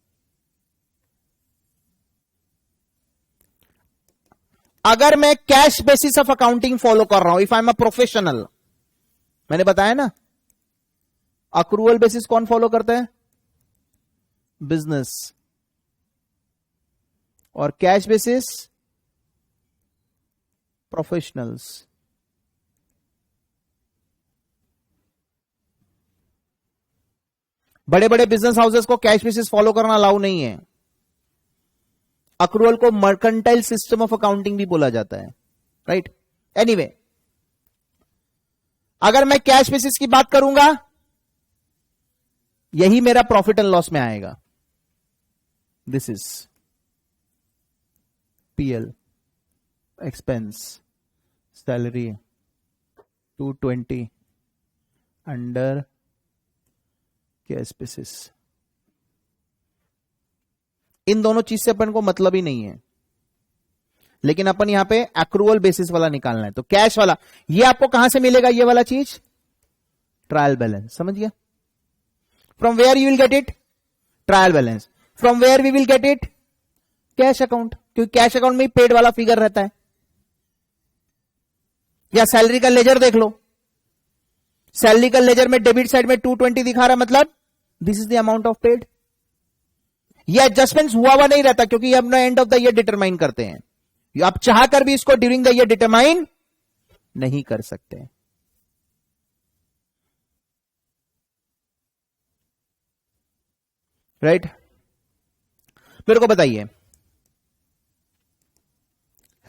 अगर मैं कैश बेसिस ऑफ अकाउंटिंग फॉलो कर रहा हूं, if I am a professional, मैंने बताया ना, अक्रूवल बेसिस कौन फॉलो करता है? बिजनेस। और कैश बेसिस प्रोफेशनल्स। बड़े बड़े बिजनेस हाउसेस को कैश बेसिस फॉलो करना अलाउ नहीं है। अक्रूवल को मर्केंटाइल सिस्टम ऑफ अकाउंटिंग भी बोला जाता है, राइट? एनीवे, अगर मैं कैश बेसिस की बात करूंगा, यही मेरा प्रॉफिट एंड लॉस में आएगा। This is PL expense salary 220 under cash basis. इन दोनों चीज से अपन को मतलब ही नहीं है, लेकिन अपन यहां पे एक्रूवल बेसिस वाला निकालना है। तो कैश वाला ये आपको कहां से मिलेगा? ये वाला चीज ट्रायल बैलेंस। समझ गया? From where you will get it? Trial balance. From where we will get it? Cash account, क्योंकि कैश अकाउंट में ही पेड वाला फिगर रहता है। या सैलरी का लेजर देख लो, सैलरी का लेजर में डेबिट साइड में 220 दिखा रहा है, मतलब this is the amount of paid. ये एडजस्टमेंट हुआ हुआ नहीं रहता, क्योंकि हम ना and of the year determine करते हैं। आप चाहकर भी इसको ड्यूरिंग द ईयर डिटरमाइन नहीं कर सकते। राइट? मेरे को बताइए,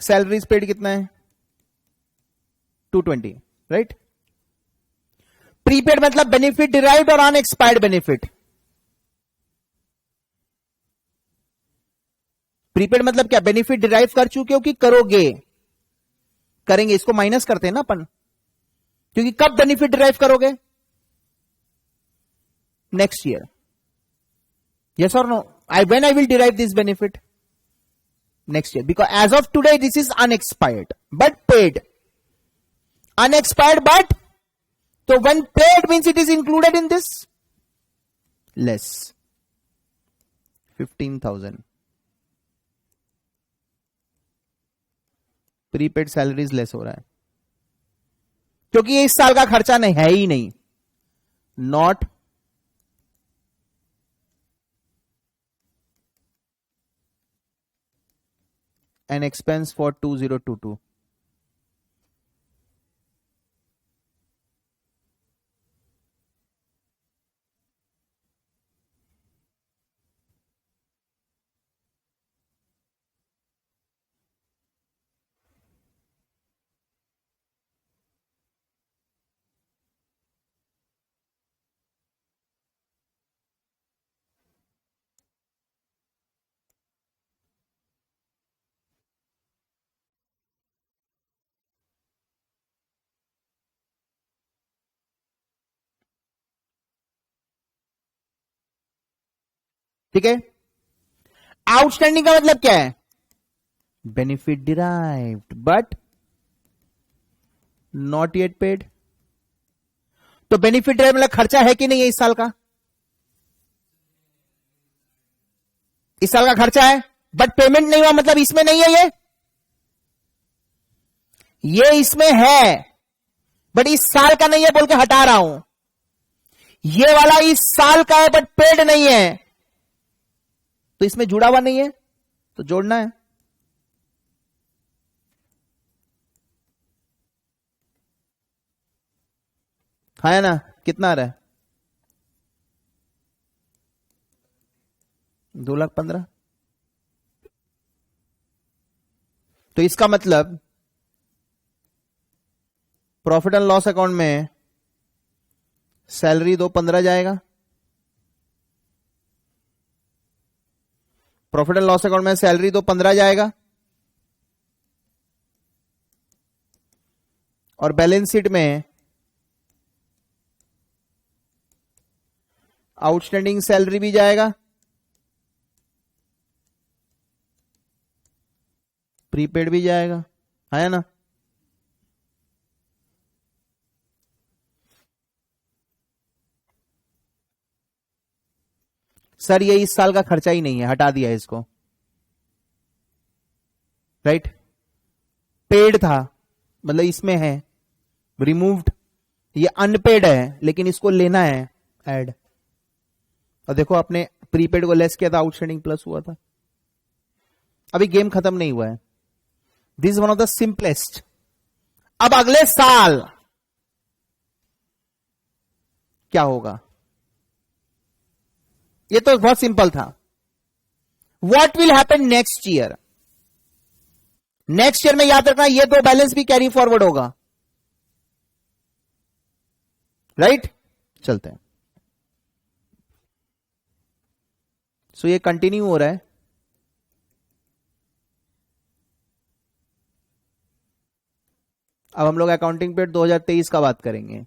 सैलरीज पेड कितना है? 220, राइट? प्रीपेड मतलब बेनिफिट डिराइव्ड और अनएक्सपायर्ड बेनिफिट। प्रीपेड मतलब क्या? बेनिफिट डिराइव कर चुके हो कि करोगे? करेंगे, इसको माइनस करते हैं ना अपन, क्योंकि कब बेनिफिट डिराइव करोगे? Next year. यस और no? when I will derive this benefit? Next year, because as of today this is unexpired but paid. Unexpired but, so when paid means it is included in this. Less 15,000 prepaid salaries less हो रहा है, क्योंकि ये इस साल का खर्चा नहीं है ही नहीं। Not an expense for 2022. ठीक है? आउटस्टैंडिंग का मतलब क्या है? Benefit derived but not yet paid. तो बेनिफिट डिराइव मतलब खर्चा है कि नहीं है इस साल का? इस साल का खर्चा है, बट पेमेंट नहीं हुआ, मतलब इसमें नहीं है। ये इसमें है, बट इस साल का नहीं है बोल के हटा रहा हूं। ये वाला इस साल का है बट पेड नहीं है, तो इसमें जुड़ा हुआ नहीं है, तो जोड़ना है। है ना? कितना आ रहा है? 2,15,000। तो इसका मतलब प्रॉफिट एंड लॉस अकाउंट में सैलरी 2,15,000 जाएगा, प्रॉफिट एंड लॉस अकाउंट में सैलरी 2,15,000 जाएगा, और बैलेंस शीट में आउटस्टैंडिंग सैलरी भी जाएगा, प्रीपेड भी जाएगा, है ना। सर ये इस साल का खर्चा ही नहीं है, हटा दिया इसको, राइट। पेड था मतलब इसमें है, रिमूव्ड, ये अनपेड है लेकिन इसको लेना है ऐड। और देखो आपने प्रीपेड को लेस किया था, आउटस्टैंडिंग प्लस हुआ था। अभी गेम खत्म नहीं हुआ है, this is one of the simplest. अब अगले साल क्या होगा, ये तो बहुत सिंपल था। What will happen next year, next year में याद रखना ये दो बैलेंस भी कैरी फॉरवर्ड होगा, राइट। चलते हैं। सो ये कंटिन्यू हो रहा है। अब हम लोग अकाउंटिंग पीरियड 2023 का बात करेंगे।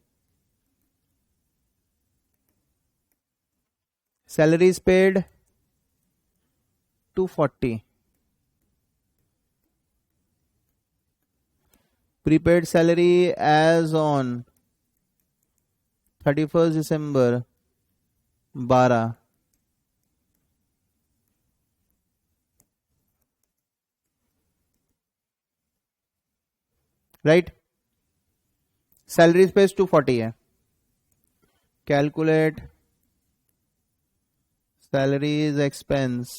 Salaries paid 240, prepaid salary as on 31 दिसंबर 12, राइट। सैलरी पेज 240 है। कैलकुलेट सैलरीज एक्सपेंस,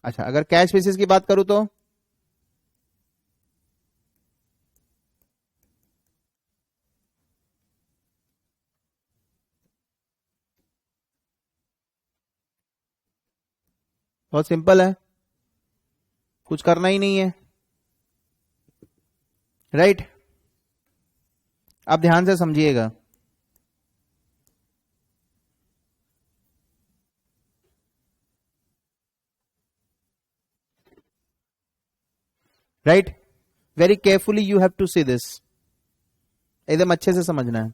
अच्छा अगर कैश बेसिस की बात करूं तो बहुत सिंपल है, कुछ करना ही नहीं है, राइट। अब ध्यान से समझिएगा, right. Very carefully you have to see this, एकदम अच्छे से समझना है।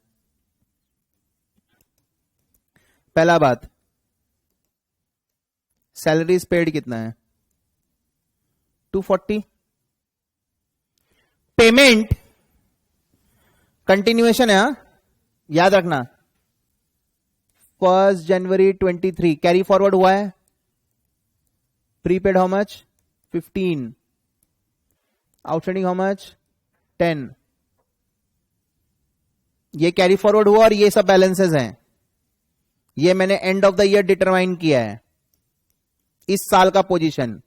पहला बात, सैलरीज पेड कितना है, 240। पेमेंट कंटिन्यूएशन है, याद रखना 1 जनवरी 23 कैरी फॉरवर्ड हुआ है। Prepaid how much 15, outstanding how much 10। ये कैरी फॉरवर्ड हुआ और ये सब बैलेंसेस हैं, ये मैंने end of the year determine किया है। इस साल का position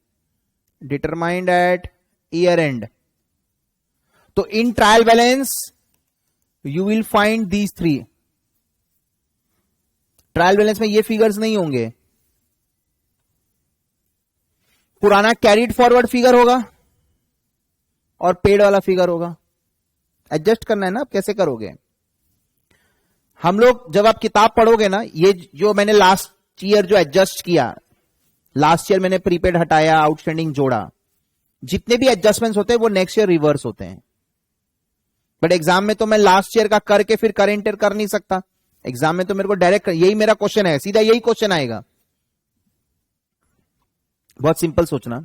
determined at year end. तो in trial balance you will find these 3। Trial balance में ये फिगर्स नहीं होंगे, पुराना कैरिड फॉरवर्ड फिगर होगा और पेड वाला फिगर होगा। एडजस्ट करना है ना, आप कैसे करोगे। हम लोग जब आप किताब पढ़ोगे ना, ये जो मैंने लास्ट ईयर जो एडजस्ट किया, लास्ट ईयर मैंने प्रीपेड हटाया, आउटस्टैंडिंग जोड़ा, जितने भी एडजस्टमेंट्स होते हैं वो नेक्स्ट ईयर रिवर्स होते हैं। बट एग्जाम में तो मैं लास्ट ईयर का करके फिर करंट ईयर कर नहीं सकता। एग्जाम में तो मेरे को डायरेक्ट यही मेरा क्वेश्चन है, सीधा यही क्वेश्चन आएगा। बहुत सिंपल सोचना,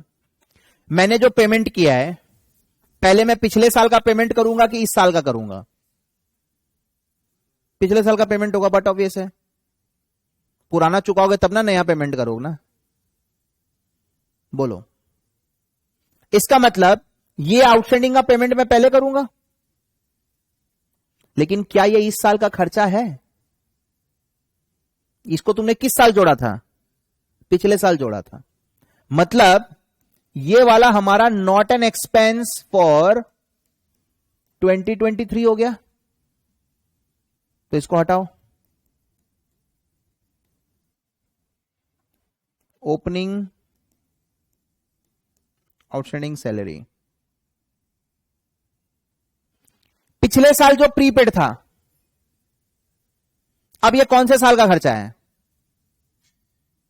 मैंने जो पेमेंट किया है पहले मैं पिछले साल का पेमेंट करूंगा कि इस साल का करूंगा। पिछले साल का पेमेंट होगा, बट ऑब्वियस है पुराना चुकाओगे तब ना नया पेमेंट करोगे ना। बोलो, इसका मतलब ये आउटस्टैंडिंग का पेमेंट मैं पहले करूंगा, लेकिन क्या ये इस साल का खर्चा है? इसको तुमने किस साल जोड़ा था? पिछले साल जोड़ा था। मतलब ये वाला हमारा नॉट एन एक्सपेंस फॉर 2023 हो गया, तो इसको हटाओ। ओपनिंग आउटस्टैंडिंग सैलरी, पिछले साल जो प्रीपेड था, अब ये कौन से साल का खर्चा है?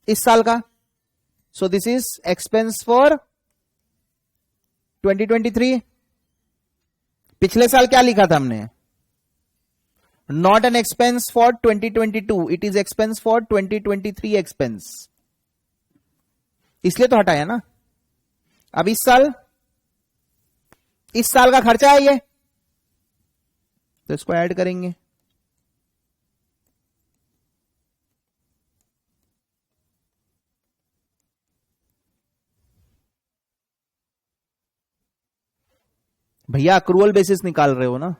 इस साल का। So this is expense for 2023। पिछले साल क्या लिखा था हमने? Not an expense for 2022, it is expense for 2023 expense, इसलिए तो हटाया ना। अब इस साल का खर्चा है ये, तो इसको ऐड करेंगे। भैया अक्रूवल बेसिस निकाल रहे हो ना,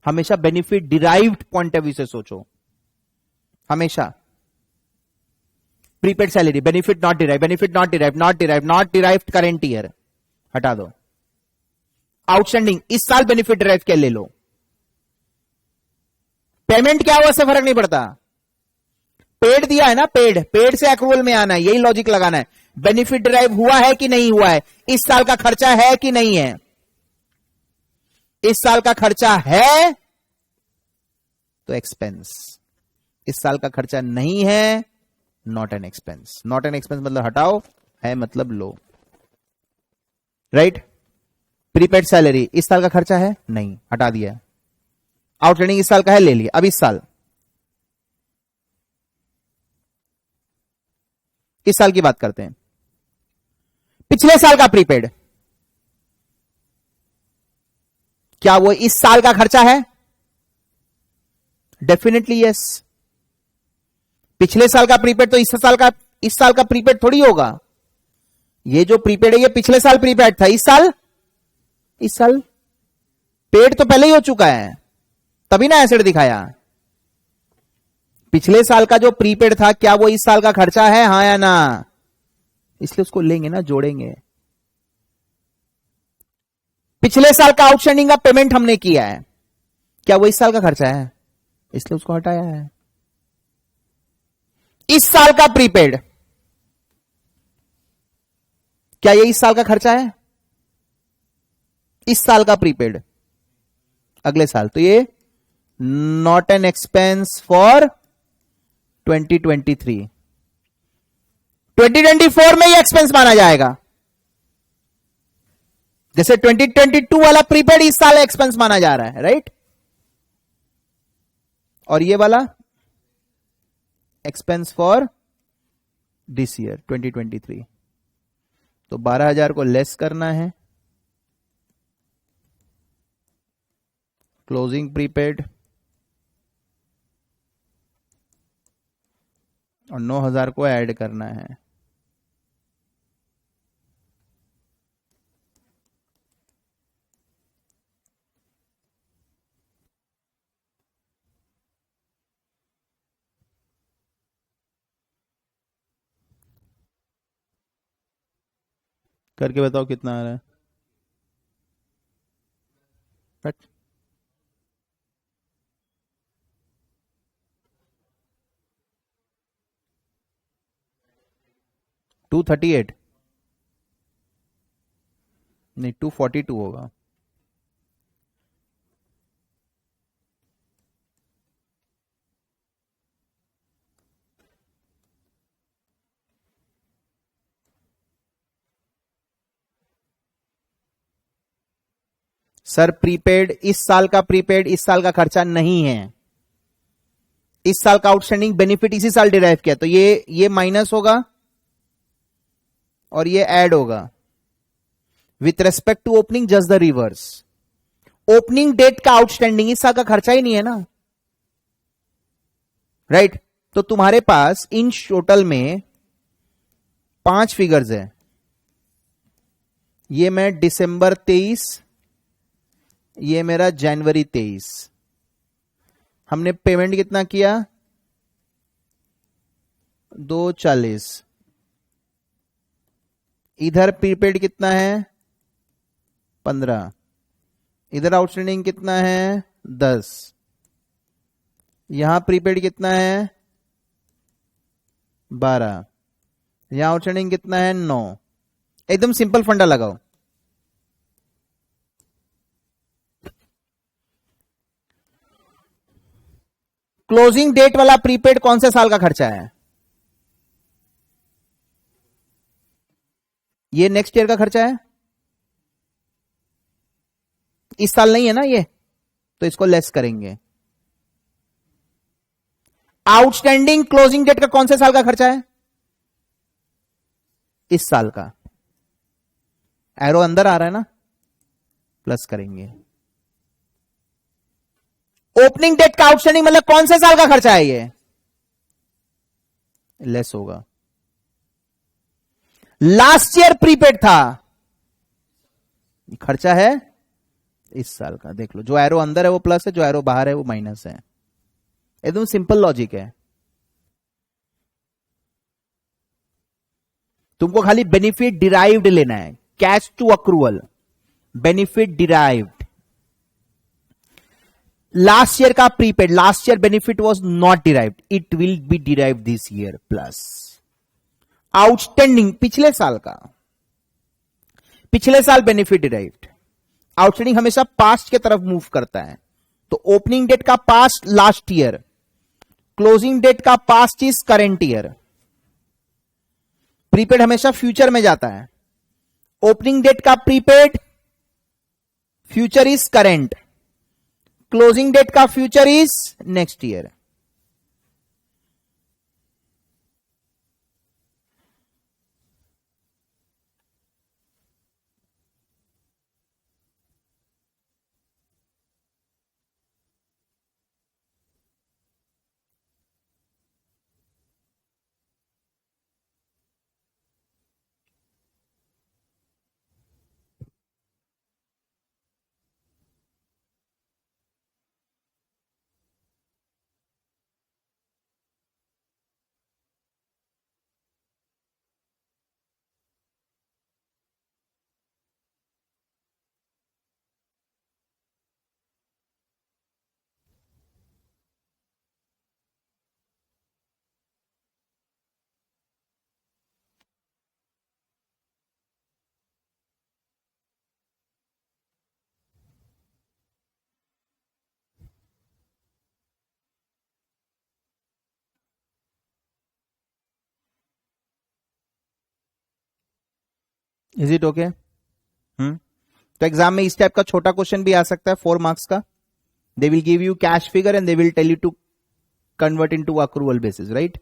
हमेशा benefit derived point of view से सोचो, हमेशा। Prepaid salary benefit not derive, benefit not derive, not derive, not derived current year, हटा दो। आउटस्टैंडिंग इस साल बेनिफिट डिराइव के ले लो, पेमेंट क्या हुआ से फर्क नहीं पड़ता, पेड दिया है ना, पेड से अक्रूवल में आना है, यही लॉजिक लगाना है। बेनिफिट डिराइव हुआ है कि नहीं हुआ है, इस साल का खर्चा है कि नहीं है, इस साल का खर्चा है तो एक्सपेंस, इस साल का खर्चा नहीं है not an expense. Not an expense मतलब हटाओ, है मतलब लो, राइट। प्रीपेड सैलरी इस साल का खर्चा है, नहीं, हटा दिया। आउटस्टैंडिंग इस साल का है, ले लिया। अब इस साल की बात करते हैं। पिछले साल का प्रीपेड, क्या वो इस साल का खर्चा है? Definitely yes. पिछले साल का प्रीपेड तो इस साल का प्रीपेड थोड़ी होगा। ये जो प्रीपेड है ये पिछले साल प्रीपेड था, इस साल पेड तो पहले ही हो चुका है, तभी ना एसेट दिखाया। पिछले साल का जो प्रीपेड था क्या वो इस साल का खर्चा है, हां या ना? इसलिए उसको लेंगे ना, जोड़ेंगे। पिछले साल का आउटस्टैंडिंग का पेमेंट हमने किया है, क्या वो इस साल का खर्चा है, इसलिए उसको हटाया है। इस साल का प्रीपेड, क्या ये इस साल का खर्चा है? इस साल का प्रीपेड अगले साल, तो ये नॉट एन एक्सपेंस फॉर 2023। 2024 में ये एक्सपेंस माना जाएगा, जैसे 2022 वाला प्रीपेड इस साल एक्सपेंस माना जा रहा है, राइट। और ये वाला एक्सपेंस फॉर दिस ईयर 2023। तो 12,000 को लेस करना है, क्लोजिंग प्रीपेड, और 9,000 को ऐड करना है। करके बताओ कितना आ रहा है। 238 नहीं, 242 होगा। सर प्रीपेड इस साल का प्रीपेड इस साल का खर्चा नहीं है, इस साल का आउटस्टैंडिंग बेनिफिट इसी साल डिराइव किया, तो ये माइनस होगा और ये ऐड होगा। With respect to opening just the reverse, opening date का आउटस्टैंडिंग इस साल का खर्चा ही नहीं है ना, राइट। तो तुम्हारे पास इन टोटल में 5 फिगर्स है, ये मैं दिसंबर 23, ये मेरा जनवरी 23। हमने पेमेंट कितना किया? 240। इधर प्रीपेड कितना है? 15। इधर आउटस्टैंडिंग कितना है? 10। यहां प्रीपेड कितना है? 12। यहां आउटस्टैंडिंग कितना है? 9। एकदम सिंपल फंडा लगाओ। क्लोजिंग डेट वाला प्रीपेड कौन से साल का खर्चा है? ये नेक्स्ट ईयर का खर्चा है, इस साल नहीं है ना ये, तो इसको लेस करेंगे। आउटस्टैंडिंग क्लोजिंग डेट का कौन से साल का खर्चा है? इस साल का। एरो अंदर आ रहा है ना, प्लस करेंगे। ओपनिंग डेट का आउटस्टैंडिंग मतलब कौन से साल का खर्चा है ये, लेस होगा। लास्ट ईयर प्रीपेड था, खर्चा है इस साल का। देख लो, जो एरो अंदर है वो प्लस है, जो एरो बाहर है वो माइनस है। एकदम सिंपल लॉजिक है। तुमको खाली बेनिफिट डिराइव्ड लेना है, cash to accrual, benefit derived. Last year का prepaid, last year benefit was not derived, it will be derived this year plus. Outstanding पिछले साल का, पिछले साल बेनिफिट डिराइव्ड। आउटस्टैंडिंग हमेशा पास्ट के तरफ मूव करता है, तो ओपनिंग डेट का past last year, closing date का past is current year. Prepaid हमेशा फ्यूचर में जाता है, ओपनिंग डेट का prepaid future is current, closing date का future is next year. Is it okay? तो एग्जाम में इस टाइप का छोटा क्वेश्चन भी आ सकता है 4 मार्क्स का। They will give you cash figure and they will tell you to convert into accrual basis, right?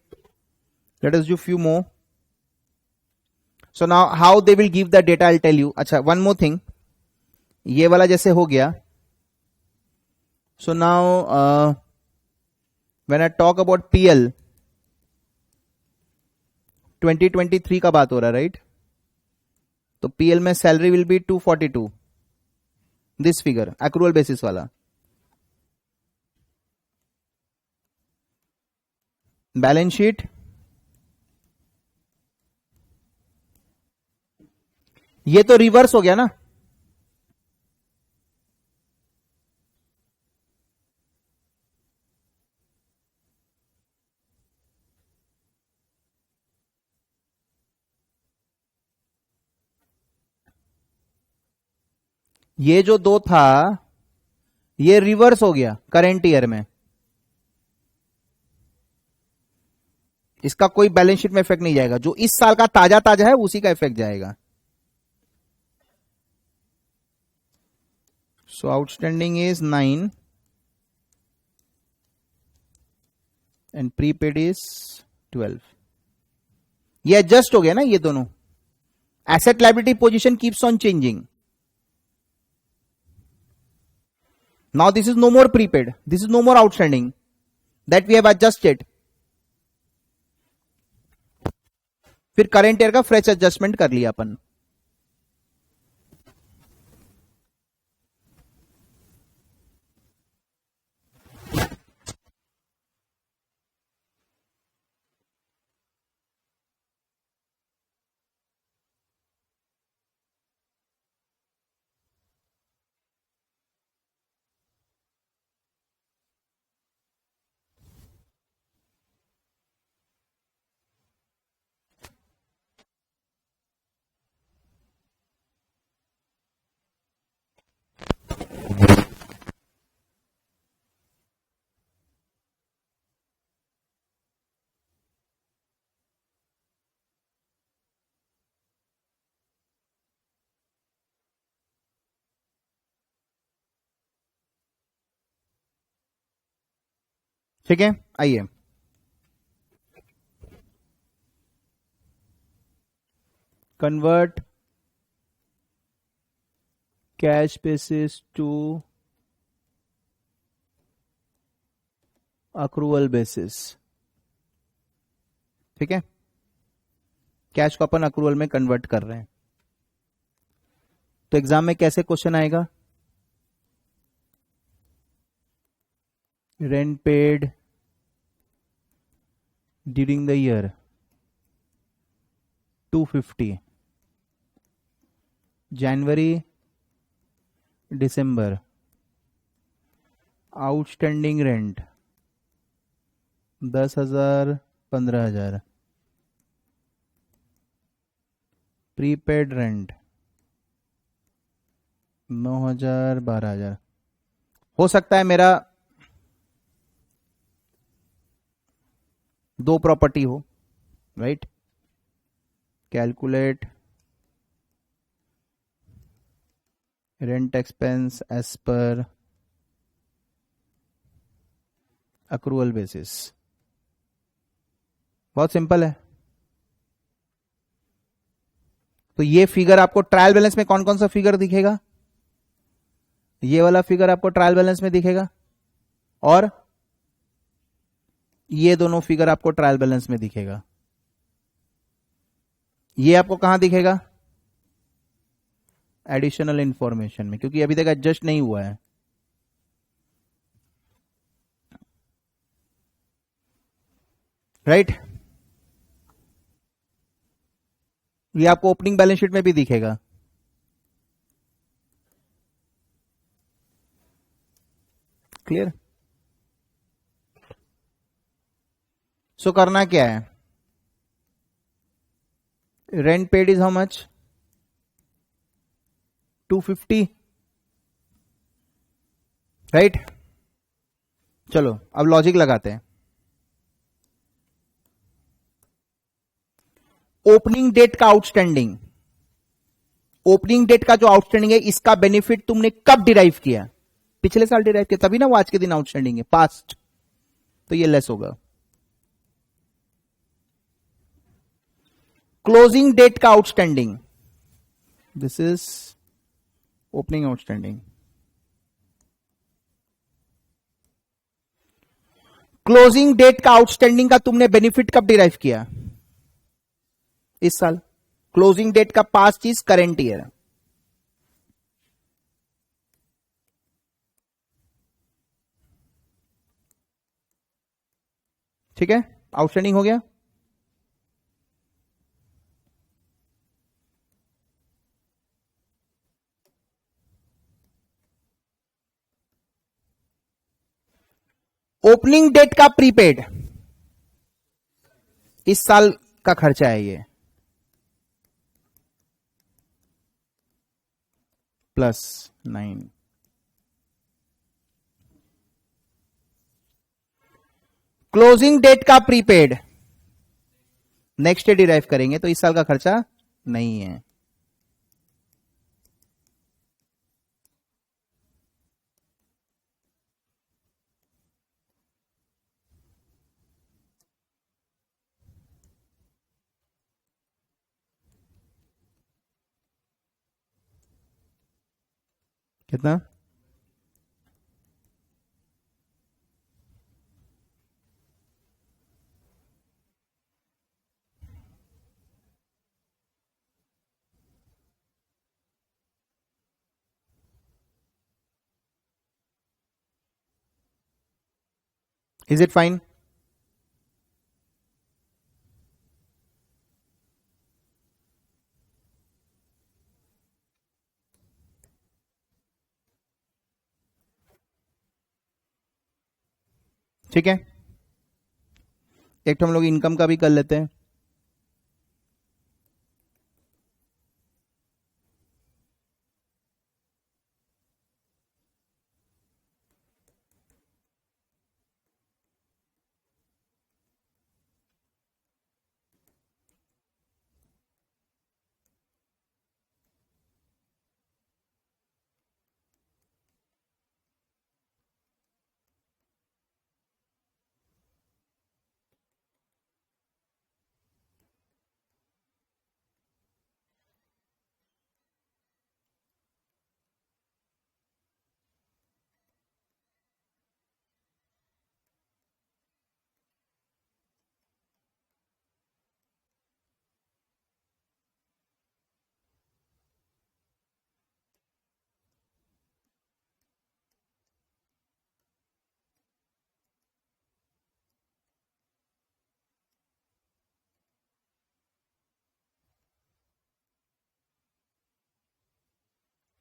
Let us do few more. So now how they will give the data, I tell you. अच्छा, one more thing, ये वाला जैसे हो गया। So now when I talk about PL, 2023 का बात हो रहा है, राइट? तो पीएल में salary will be 242, this figure accrual basis वाला। बैलेंस शीट, ये तो रिवर्स हो गया ना। ये जो दो था ये रिवर्स हो गया करेंट ईयर में, इसका कोई बैलेंस शीट में इफेक्ट नहीं जाएगा। जो इस साल का ताजा ताजा है उसी का इफेक्ट जाएगा। So outstanding is 9 and prepaid is 12। ये एडजस्ट हो गया ना ये दोनों। Asset liability position keeps on changing. Now this is no more prepaid, this is no more outstanding, that we have adjusted. फिर करेंट ईयर का fresh adjustment कर लिया अपन। ठीक है, आइए convert cash basis to accrual basis. ठीक है, कैश को अपन अक्रूवल में कन्वर्ट कर रहे हैं। तो एग्जाम में कैसे क्वेश्चन आएगा? Rent paid during the year 250, जनवरी दिसंबर आउटस्टैंडिंग रेंट 10,000 15,000, प्रीपेड रेंट 9,000 12,000। हो सकता है मेरा दो प्रॉपर्टी हो, right? Calculate rent expense as per accrual basis. बहुत सिंपल है। तो ये फिगर आपको ट्रायल बैलेंस में कौन कौन सा फिगर दिखेगा? ये वाला फिगर आपको ट्रायल बैलेंस में दिखेगा, और ये दोनों फिगर आपको ट्रायल बैलेंस में दिखेगा। ये आपको कहां दिखेगा? एडिशनल इंफॉर्मेशन में, क्योंकि अभी तक एडजस्ट नहीं हुआ है। राइट? ये आपको ओपनिंग बैलेंस शीट में भी दिखेगा। क्लियर? सो करना क्या है? Rent paid is how much? 250, right? चलो अब लॉजिक लगाते हैं। ओपनिंग डेट का आउटस्टैंडिंग, ओपनिंग डेट का जो आउटस्टैंडिंग है, इसका बेनिफिट तुमने कब डिराइव किया? पिछले साल डिराइव किया, तभी ना वो आज के दिन आउटस्टैंडिंग है, पास्ट। तो ये लेस होगा। क्लोजिंग डेट का outstanding, this is opening outstanding. Closing date का आउटस्टैंडिंग का तुमने बेनिफिट कब डिराइव किया? इस साल। क्लोजिंग डेट का पास्ट इज करेंट ईयर। ठीक है, आउटस्टैंडिंग हो गया। ओपनिंग डेट का प्रीपेड, इस साल का खर्चा है ये, +9। क्लोजिंग डेट का प्रीपेड नेक्स्ट डे डिराइव करेंगे, तो इस साल का खर्चा नहीं है। कितना? Is it fine? ठीक है, एक तो हम लोग इनकम का भी कर लेते हैं।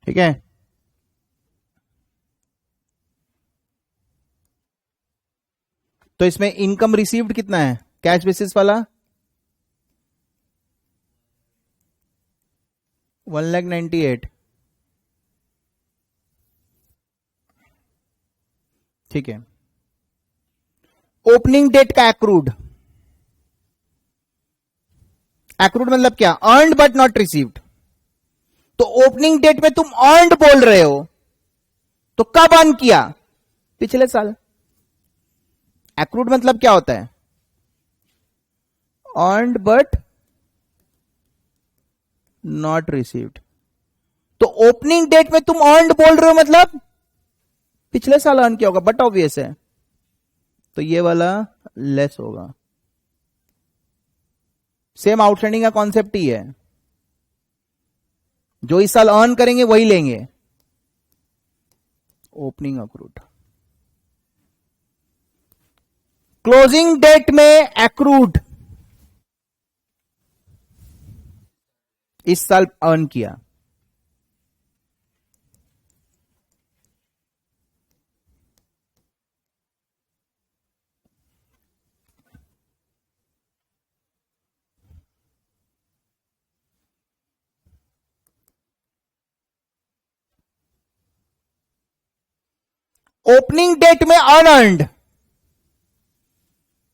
ठीक है। तो इसमें इनकम रिसीव्ड कितना है कैश बेसिस वाला? 1,98,000। ठीक है। ओपनिंग डेट का एक्रूड, एक्रूड मतलब क्या? Earned but not received. तो ओपनिंग डेट में तुम अर्नड बोल रहे हो, तो कब अर्न किया? पिछले साल। एक्रूड मतलब क्या होता है? Earned but not received. तो ओपनिंग डेट में तुम अर्नड बोल रहे हो मतलब पिछले साल अर्न किया होगा, बट ऑब्वियस है, तो ये वाला लेस होगा। सेम आउटस्टैंडिंग का कॉन्सेप्ट ही है, जो इस साल अर्न करेंगे वही लेंगे। Opening accrued. क्लोजिंग डेट में एक्रूड, इस साल अर्न किया। ओपनिंग डेट में अनअर्न्ड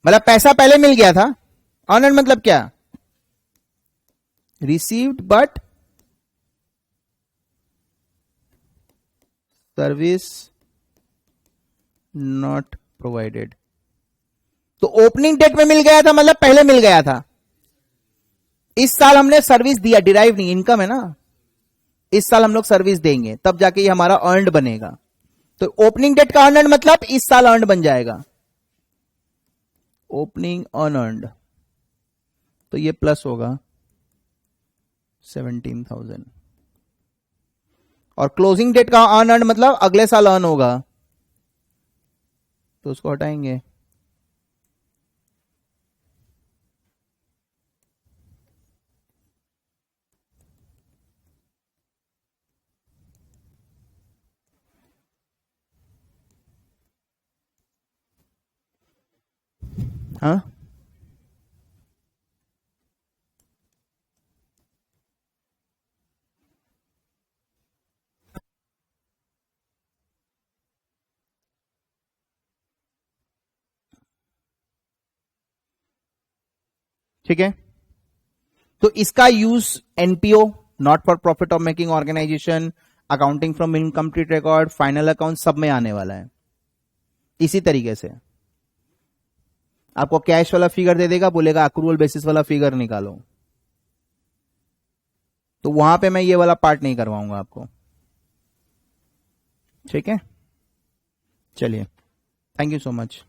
मतलब पैसा पहले मिल गया था। अनअर्न्ड मतलब क्या? Received but service not provided. तो ओपनिंग डेट में मिल गया था मतलब पहले मिल गया था। इस साल हमने सर्विस दिया, डिराइव नहीं, इनकम है ना। इस साल हम लोग सर्विस देंगे तब जाके ये हमारा अर्नड बनेगा। तो ओपनिंग डेट का अर्नड मतलब इस साल अर्नड बन जाएगा। ओपनिंग अनअर्न्ड, तो ये प्लस होगा 17,000। और क्लोजिंग डेट का अनअर्न्ड मतलब अगले साल अर्न होगा, तो उसको हटाएंगे। हाँ, ठीक है। तो इसका use NPO, not for profit of making organization, accounting from incomplete record, final account, सब में आने वाला है। इसी तरीके से आपको कैश वाला फिगर दे देगा, बोलेगा अक्रूवल बेसिस वाला फिगर निकालो, तो वहां पे मैं ये वाला पार्ट नहीं करवाऊंगा आपको। ठीक है, चलिए, थैंक यू सो मच।